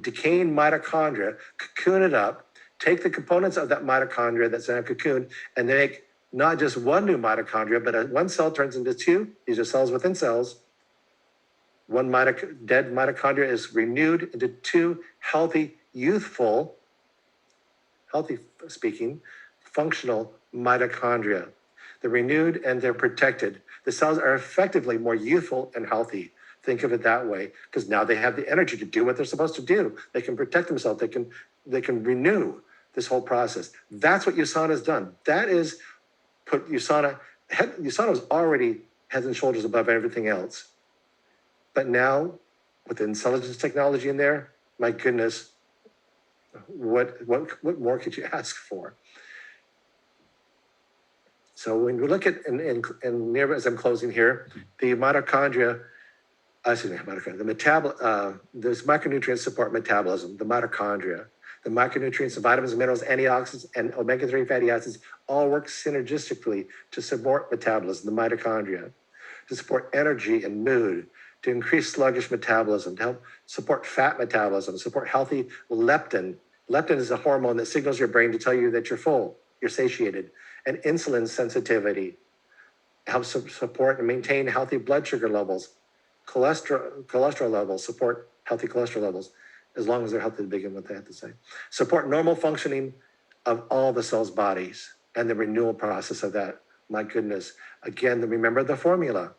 decaying mitochondria, cocoon it up, take the components of that mitochondria that's in a cocoon, and they make not just one new mitochondria, but one cell turns into two. These are cells within cells. One dead mitochondria is renewed into two healthy, youthful, healthy speaking, functional mitochondria. They're renewed and they're protected. The cells are effectively more youthful and healthy. Think of it that way, because now they have the energy to do what they're supposed to do. They can protect themselves. They can renew this whole process. That's what USANA has done. That is put USANA was already heads and shoulders above everything else. But now, with the intelligence technology in there, my goodness, what more could you ask for? So when we look at, and near as I'm closing here, the mitochondria, those micronutrients support metabolism, the mitochondria. The micronutrients, the vitamins, minerals, antioxidants, and omega-3 fatty acids all work synergistically to support metabolism, the mitochondria, to support energy and mood, to increase sluggish metabolism, to help support fat metabolism, support healthy leptin. Leptin is a hormone that signals your brain to tell you that you're full, you're satiated, and insulin sensitivity. Helps support and maintain healthy blood sugar levels. Cholesterol levels, support healthy cholesterol levels, as long as they're healthy to begin with, they have to say. Support normal functioning of all the cells' bodies and the renewal process of that. My goodness. Again, remember the formula.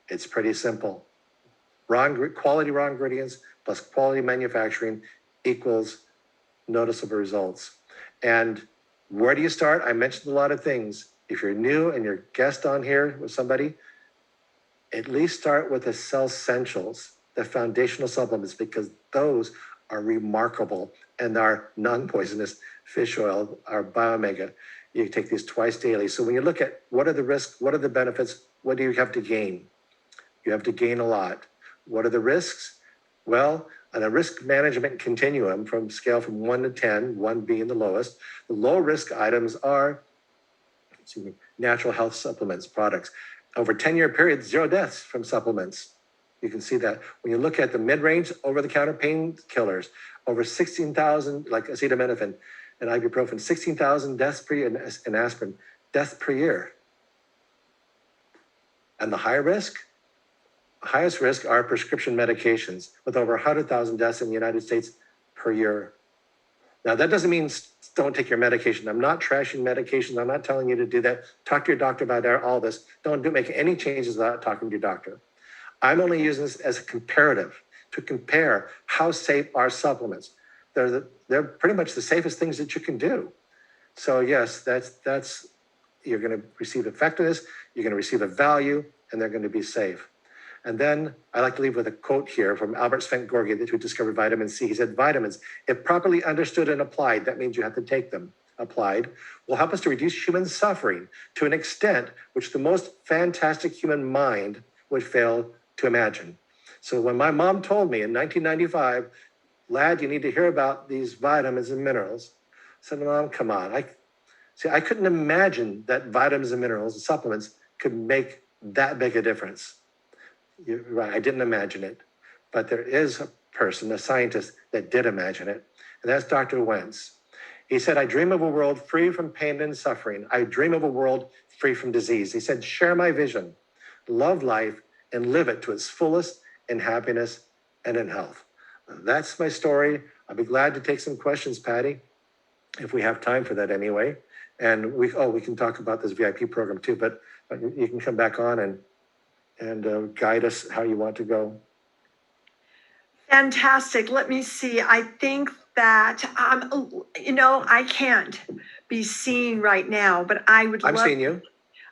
It's pretty simple. Quality raw ingredients plus quality manufacturing equals noticeable results. And where do you start? I mentioned a lot of things. If you're new and you're guest on here with somebody, at least start with the cell essentials, the foundational supplements, because those are remarkable and are non-poisonous fish oil, our BioOmega. You take these twice daily. So when you look at what are the risks, what are the benefits, what do you have to gain? You have to gain a lot. What are the risks? Well, on a risk management continuum from 1 to 10, 1 being the lowest, the low risk items are natural health supplements, products. Over 10-year period, 0 deaths from supplements. You can see that. When you look at the mid-range over-the-counter painkillers, over 16,000, like acetaminophen and ibuprofen, 16,000 deaths per year in aspirin, deaths per year. And the highest risk are prescription medications, with over 100,000 deaths in the United States per year. Now, that doesn't mean don't take your medication. I'm not trashing medications. I'm not telling you to do that. Talk to your doctor about all this. Don't make any changes without talking to your doctor. I'm only using this as a comparative to compare how safe are supplements. They're pretty much the safest things that you can do. So yes, that's you're going to receive effectiveness, you're going to receive a value, and they're going to be safe. And then I like to leave with a quote here from Albert Svent-Gorgi, who discovered vitamin C. He said, vitamins, if properly understood and applied, that means you have to take them, applied, will help us to reduce human suffering to an extent which the most fantastic human mind would fail to imagine. So when my mom told me in 1995, lad, you need to hear about these vitamins and minerals, I said, Mom, come on. I couldn't imagine that vitamins and minerals and supplements could make that big a difference. You're right, I didn't imagine it. But there is a person, a scientist, that did imagine it, and that's Dr. Wentz. He said, I dream of a world free from pain and suffering. I dream of a world free from disease. He said, share my vision, love life, and live it to its fullest in happiness and in health. That's my story. I'll be glad to take some questions, Patty, if we have time for that anyway. And we can talk about this VIP program too, but you can come back on and guide us how you want to go. Fantastic. Let me see. I think that, I can't be seen right now, but I would I'm love. seeing you.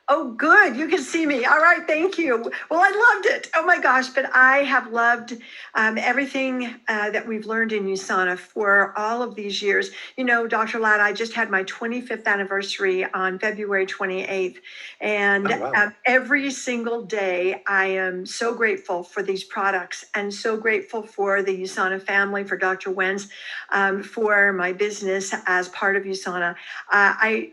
Oh, good. You can see me. All right. Thank you. Well, I loved it. Oh my gosh. But I have loved everything that we've learned in USANA for all of these years. You know, Dr. Ladd, I just had my 25th anniversary on February 28th. And wow. Every single day, I am so grateful for these products and so grateful for the USANA family, for Dr. Wentz, for my business as part of USANA.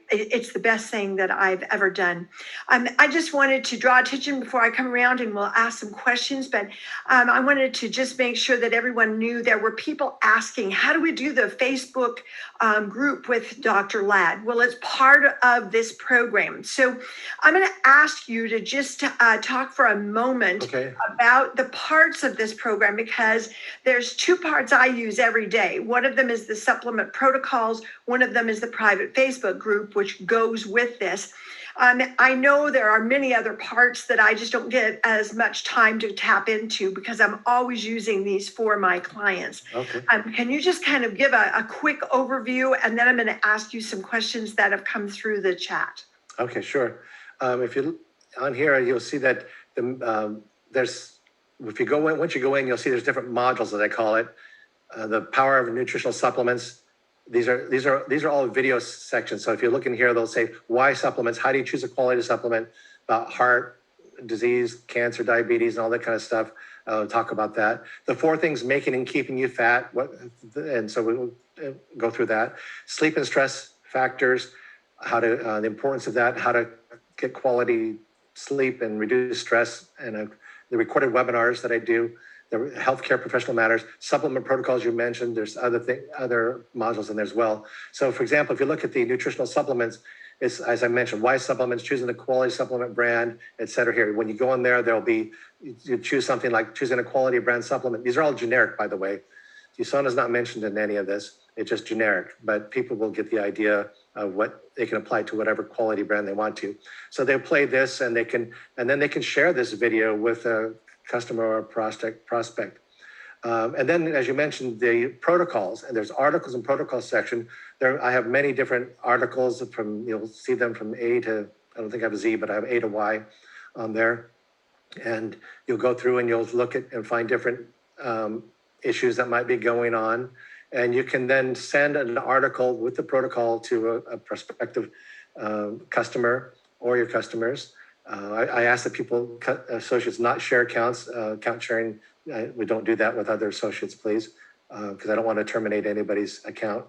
It's the best thing that I've ever done. I just wanted to draw attention before I come around and we'll ask some questions, but I wanted to just make sure that everyone knew there were people asking, how do we do the Facebook group with Dr. Ladd? Well, it's part of this program. So I'm going to ask you to just talk for a moment about the parts of this program, because there's two parts I use every day. One of them is the supplement protocols. One of them is the private Facebook group, which goes with this. I know there are many other parts that I just don't get as much time to tap into because I'm always using these for my clients. Okay. Can you just kind of give a quick overview, and then I'm going to ask you some questions that have come through the chat. Okay, sure. If you on here, you'll see that there's, if you go in, once you go in, you'll see there's different modules, as I call it. The power of nutritional supplements. These are all video sections. So if you look in here, they'll say why supplements, how do you choose a quality supplement, about heart disease, cancer, diabetes, and all that kind of stuff. Talk about that. The 4 things making and keeping you fat. And so we'll go through that. Sleep and stress factors, how to the importance of that, how to get quality sleep and reduce stress, and the recorded webinars that I do. The healthcare professional matters, supplement protocols you mentioned. There's other modules in there as well. So, for example, if you look at the nutritional supplements, it's, as I mentioned, why supplements, choosing a quality supplement brand, et cetera. Here, when you go in there, there'll be, you choose something like choosing a quality brand supplement. These are all generic, by the way. USANA is not mentioned in any of this. It's just generic, but people will get the idea of what they can apply to whatever quality brand they want to. So they'll play this, and then they can share this video with a customer or prospect. And then, as you mentioned, the protocols, and there's articles and protocol section. There, I have many different articles from, you'll see them from A to, I don't think I have a Z, but I have A to Y on there. And you'll go through and you'll look at and find different issues that might be going on. And you can then send an article with the protocol to a prospective customer or your customers. I ask that people, associates, not share accounts. Account sharing, we don't do that with other associates, please, because I don't want to terminate anybody's account.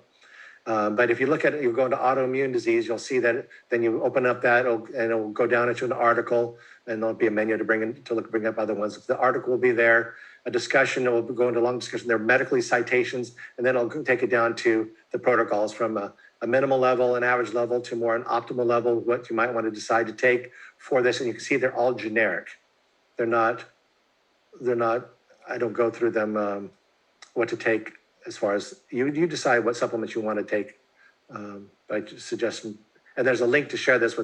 But if you look at it, you go into autoimmune disease, you'll see that then you open up that and it'll go down into an article, and there'll be a menu to bring up other ones. The article will be there, a discussion, it will go into a long discussion. There are medically citations, and then I'll take it down to the protocols from a minimal level, an average level, to more an optimal level, what you might want to decide to take for this. And you can see they're all generic. They're not, I don't go through them, what to take as far as you decide what supplements you want to take. But I just suggest, and there's a link to share this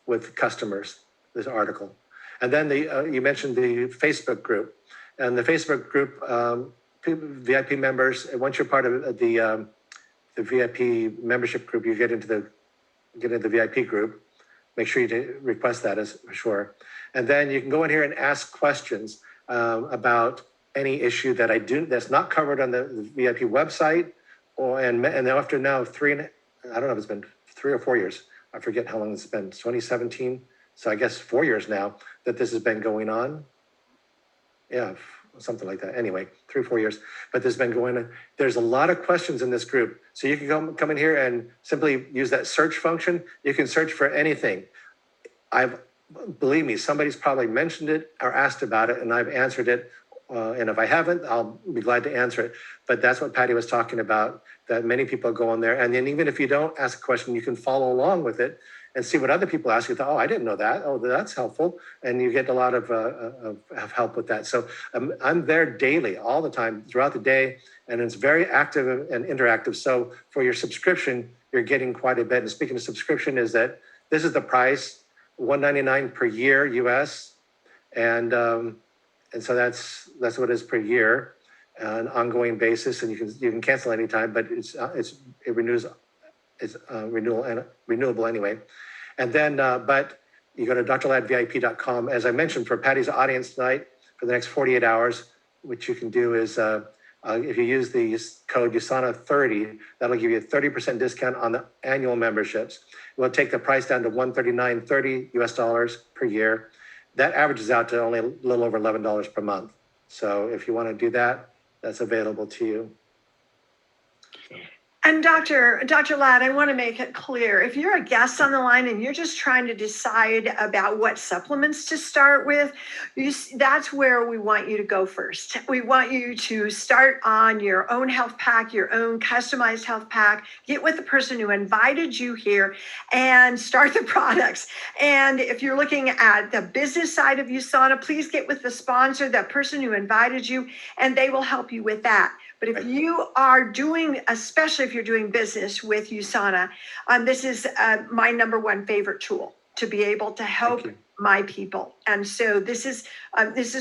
with customers, this article. And then you mentioned the Facebook group, and the Facebook group, VIP members, once you're part of the VIP membership group, you get into the VIP group. Make sure you request that as for sure. And then you can go in here and ask questions about any issue that's not covered on the VIP website, and after now I don't know if it's been 3 or 4 years. I forget how long it's been. 2017. So I guess 4 years now that this has been going on. Yeah, something like that. Anyway, 3 or 4 years. But this has been going on. There's a lot of questions in this group. So you can come in here and simply use that search function. You can search for anything. Believe me, somebody's probably mentioned it or asked about it, and I've answered it. And if I haven't, I'll be glad to answer it. But that's what Patty was talking about, that many people go on there. And then even if you don't ask a question, you can follow along with it and see what other people ask you. Oh, I didn't know that. Oh, that's helpful. And you get a lot of help with that. So I'm there daily, all the time, throughout the day. And it's very active and interactive. So for your subscription, you're getting quite a bit. And speaking of subscription, is that this is the price, $199 per year US. And so that's what it is per year, on an ongoing basis, and you can cancel anytime, but it renews, it's renewable anyway. And then, but you go to drladvip.com. As I mentioned, for Patty's audience tonight, for the next 48 hours, what you can do is, if you use the code USANA30, that'll give you a 30% discount on the annual memberships. We'll take the price down to $139.30 US per year. That averages out to only a little over $11 per month. So if you want to do that, that's available to you. And Dr. Ladd, I want to make it clear, if you're a guest on the line and you're just trying to decide about what supplements to start with, that's where we want you to go first. We want you to start on your own health pack, your own customized health pack, get with the person who invited you here and start the products. And if you're looking at the business side of USANA, please get with the sponsor, that person who invited you, and they will help you with that. But if you are doing, especially if you're doing business with USANA, this is my number one favorite tool to be able to help my people. And so this is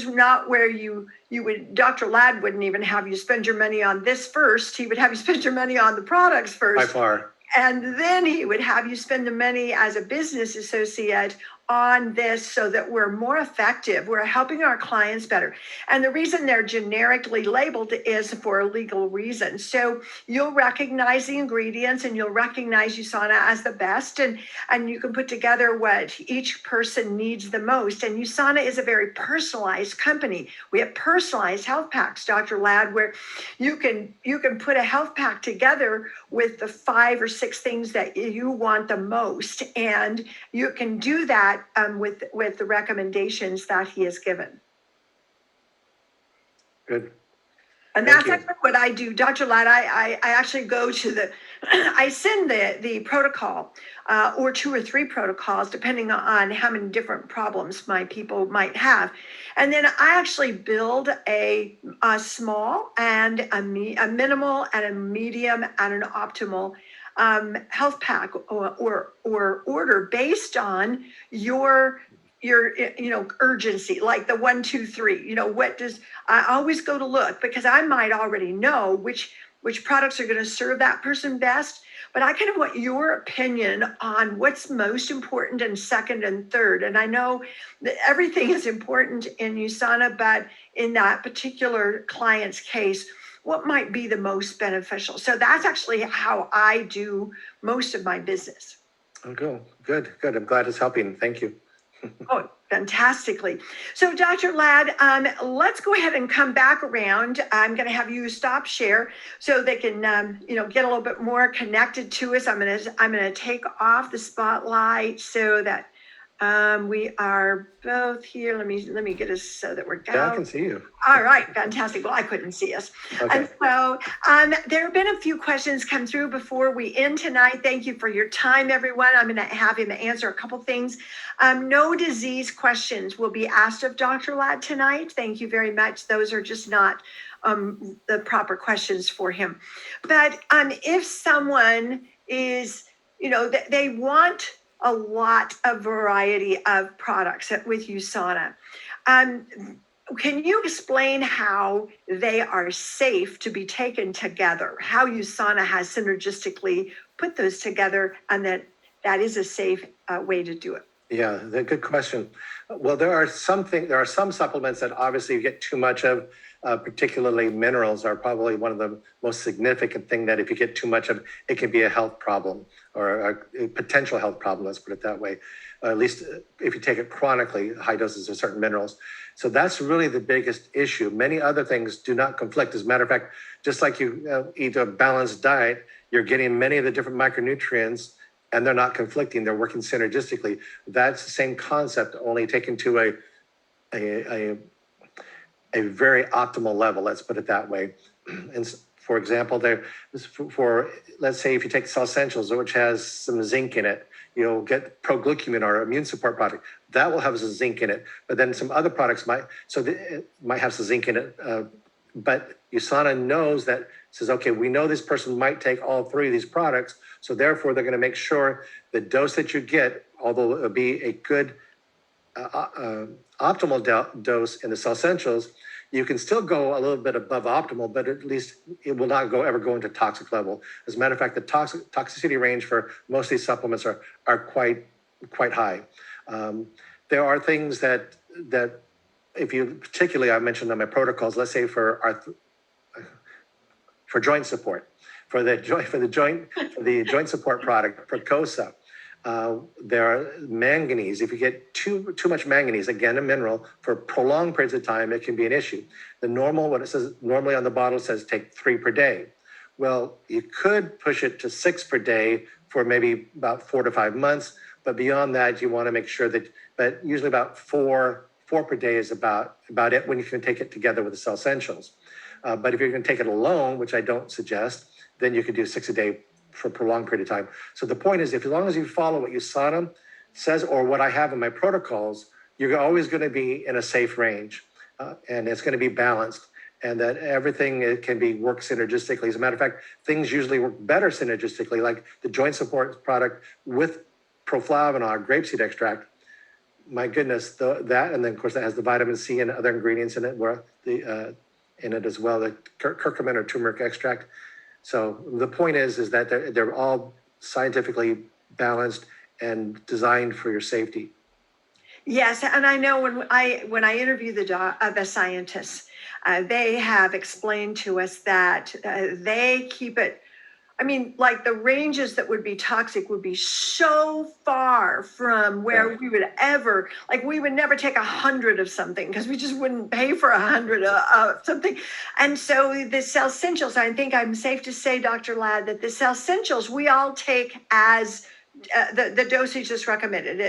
not where you would, Dr. Ladd wouldn't even have you spend your money on this first. He would have you spend your money on the products first. By far. And then he would have you spend the money as a business associate on this so that we're more effective. We're helping our clients better. And the reason they're generically labeled is for a legal reason. So you'll recognize the ingredients and you'll recognize USANA as the best, and you can put together what each person needs the most. And USANA is a very personalized company. We have personalized health packs, Dr. Ladd, where you can put a health pack together with the 5 or 6 things that you want the most. And you can do that with the recommendations that he has given. Good. And that's actually what I do, Dr. Ladd. I actually go to I send the protocol or 2 or 3 protocols, depending on how many different problems my people might have. And then I actually build a small and a minimal and a medium and an optimal health pack or order based on your urgency, like the 1, 2, 3. I always go to look, because I might already know which products are going to serve that person best, but I kind of want your opinion on what's most important and second and third. And I know that everything is important in USANA, but in that particular client's case, what might be the most beneficial? So that's actually how I do most of my business. Oh, good. I'm glad it's helping. Thank you. Oh, fantastically. So Dr. Ladd, let's go ahead and come back around. I'm going to have you stop share so they can, get a little bit more connected to us. I'm going to take off the spotlight so that We are both here. Let me get us so that we're Yeah, I out. can see you. All right, fantastic. Well, I couldn't see us. Okay. And so there have been a few questions come through before we end tonight. Thank you for your time, everyone. I'm going to have him answer a couple things. No disease questions will be asked of Dr. Ladd tonight. Thank you very much. Those are just not the proper questions for him. But if someone is, they want a lot of variety of products with USANA. Can you explain how they are safe to be taken together, how USANA has synergistically put those together, and that is a safe way to do it? Yeah, good question. Well, there are some supplements that obviously you get too much of, particularly minerals are probably one of the most significant thing that if you get too much of, it can be a health problem or a potential health problem, let's put it that way. At least if you take it chronically, high doses of certain minerals. So that's really the biggest issue. Many other things do not conflict. As a matter of fact, just like you eat a balanced diet, you're getting many of the different micronutrients and they're not conflicting, they're working synergistically. That's the same concept, only taken to a very optimal level, let's put it that way. And for example, let's say if you take Cell Essentials, which has some zinc in it, you'll get proglucamine or immune support product, that will have some zinc in it. But then some other products might have some zinc in it. But USANA knows that, says, okay, we know this person might take all three of these products, so therefore they're going to make sure the dose that you get, although it'll be a good optimal dose in the Cell Essentials, you can still go a little bit above optimal, but at least it will not ever go into toxic level. As a matter of fact, the toxicity range for most of these supplements are quite high. There are things that if you particularly, I mentioned in my protocols, let's say for joint support, for the joint support product, Percosa. There are manganese. If you get too much manganese, again, a mineral, for prolonged periods of time, it can be an issue. What it says normally on the bottle says take 3 per day. Well, you could push it to 6 per day for maybe about 4 to 5 months, but beyond that, you want to make sure but usually about 4 per day is about it when you can take it together with the Cell Essentials. But if you're going to take it alone, which I don't suggest, then you could do 6 a day for a prolonged period of time. So the point is, as long as you follow what USANA says or what I have in my protocols, you're always going to be in a safe range, and it's going to be balanced, and that everything can be worked synergistically. As a matter of fact, things usually work better synergistically, like the joint support product with proflavanol, grapeseed extract. My goodness, that, and then of course that has the vitamin C and other ingredients in it, in it as well, the curcumin or turmeric extract. So the point is that they're all scientifically balanced and designed for your safety. Yes, and I know when I interview the scientists, they have explained to us that they keep it. I mean, like the ranges that would be toxic would be so far from where we would ever, like we would never take 100 of something because we just wouldn't pay for 100 of something. And so the Cell Essentials, I think I'm safe to say, Dr. Ladd, that the Cell Essentials we all take as the dosage is recommended.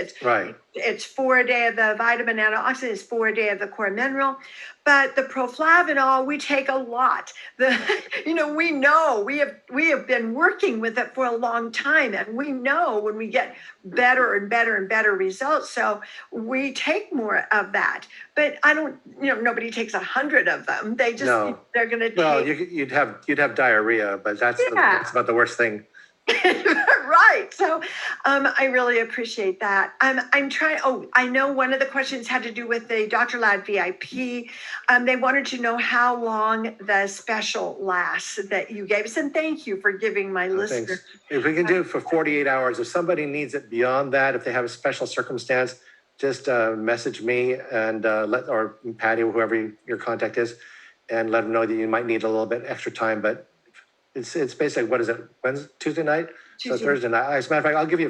It's 4 a day of the vitamin antioxidant, it's 4 a day of the core mineral. But the proflavanol, we take a lot. We know we have been working with it for a long time, and we know when we get better and better and better results. So we take more of that. But I don't, nobody takes 100 of them. They just they're going to take. Well, you'd have diarrhea, but that's about the worst thing. Right. So I really appreciate that. I'm trying. Oh, I know one of the questions had to do with the Dr. Ladd VIP. They wanted to know how long the special lasts that you gave us. And thank you for giving my listeners. If we can do it for 48 hours, if somebody needs it beyond that, if they have a special circumstance, just message me and or Patty or whoever your contact is, and let them know that you might need a little bit extra time. But it's basically, what is it, Wednesday, Tuesday night? So Thursday night. As a matter of fact, I'll give you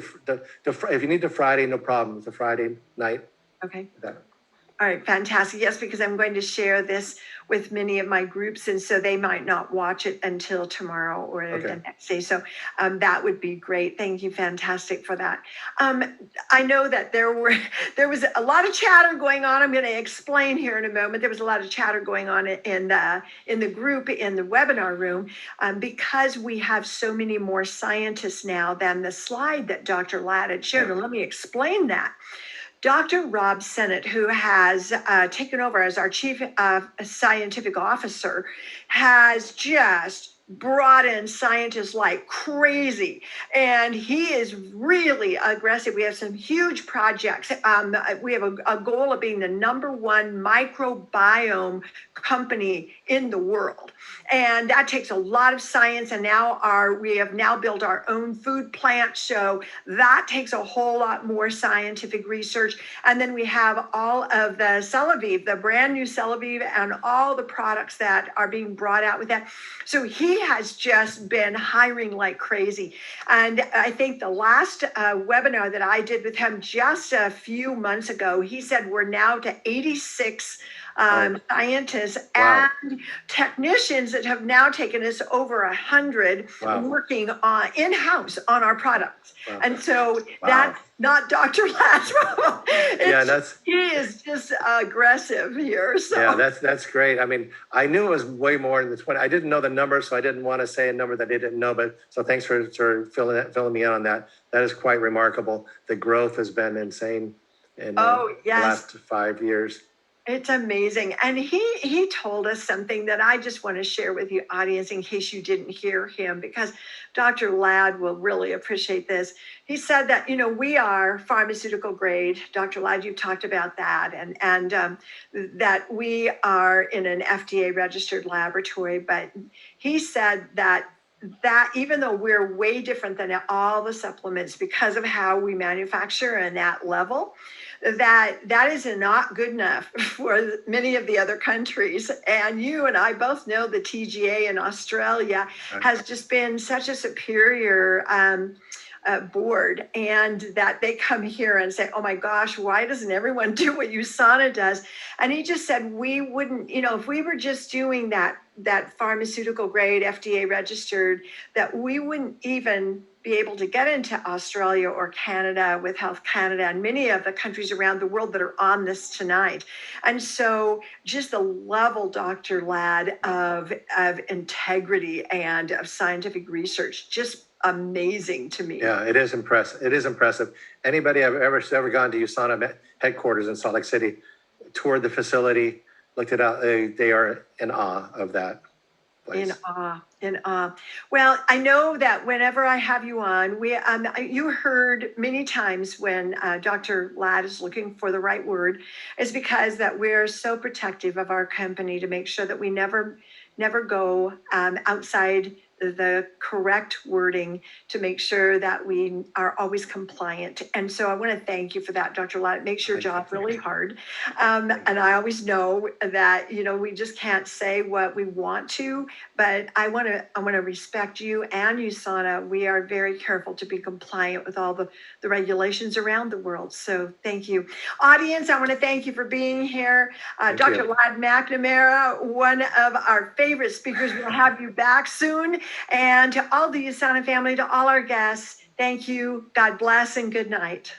if you need the Friday, no problem. It's a Friday night. Okay. All right, fantastic. Yes, because I'm going to share this with many of my groups, and so they might not watch it until tomorrow or Okay. the next day. So that would be great. Thank you, fantastic for that. I know that there was a lot of chatter going on. I'm going to explain here in a moment. There was a lot of chatter going on in the group in the webinar room because we have so many more scientists now than the slide that Dr. Ladd had showed. And let me explain that. Dr. Rob Sennett, who has taken over as our chief scientific officer, has just brought in scientists like crazy, and he is really aggressive. We have some huge projects. We have a goal of being the #1 microbiome company in the world, and that takes a lot of science. And we have now built our own food plant, so that takes a whole lot more scientific research. And then we have all of the Celavive, the brand new Celavive, and all the products that are being brought out with that. So he has just been hiring like crazy. And I think the last webinar that I did with him just a few months ago, he said we're now to 86 scientists and technicians that have now taken us over 100 working on in-house on our products. And so that's not Dr. Ladd's problem. He is just aggressive here. So. Yeah, that's great. I mean, I knew it was way more than the 20. I didn't know the number, so I didn't want to say a number that I didn't know. But so thanks for filling me in on that. That is quite remarkable. The growth has been insane in the last 5 years. It's amazing. And he told us something that I just want to share with you, audience, in case you didn't hear him, because Dr. Ladd will really appreciate this. He said that, we are pharmaceutical grade. Dr. Ladd, you've talked about that, and that we are in an FDA registered laboratory. But he said that even though we're way different than all the supplements because of how we manufacture and that level, that is not good enough for many of the other countries. And you and I both know the TGA in Australia has just been such a superior board, and that they come here and say, oh my gosh, why doesn't everyone do what USANA does? And he just said, we wouldn't, if we were just doing that pharmaceutical grade FDA registered, that we wouldn't even be able to get into Australia or Canada with Health Canada and many of the countries around the world that are on this tonight. And so just the level, Dr. Ladd, of integrity and of scientific research, just amazing to me. Yeah, it is impressive. It is impressive. Anybody I've ever gone to USANA headquarters in Salt Lake City, toured the facility, looked it out, they are in awe of that place. In awe. Well, I know that whenever I have you on, you heard many times when Dr. Ladd is looking for the right word, is because that we're so protective of our company to make sure that we never go outside the correct wording to make sure that we are always compliant. And so I want to thank you for that, Dr. Ladd. It makes your job really hard. And I always know that, we just can't say what we want to, but I want to respect you and USANA. We are very careful to be compliant with all the regulations around the world. So thank you. Audience, I want to thank you for being here. Dr. Ladd McNamara, one of our favorite speakers. We'll have you back soon. And to all the USANA family, to all our guests, thank you. God bless and good night.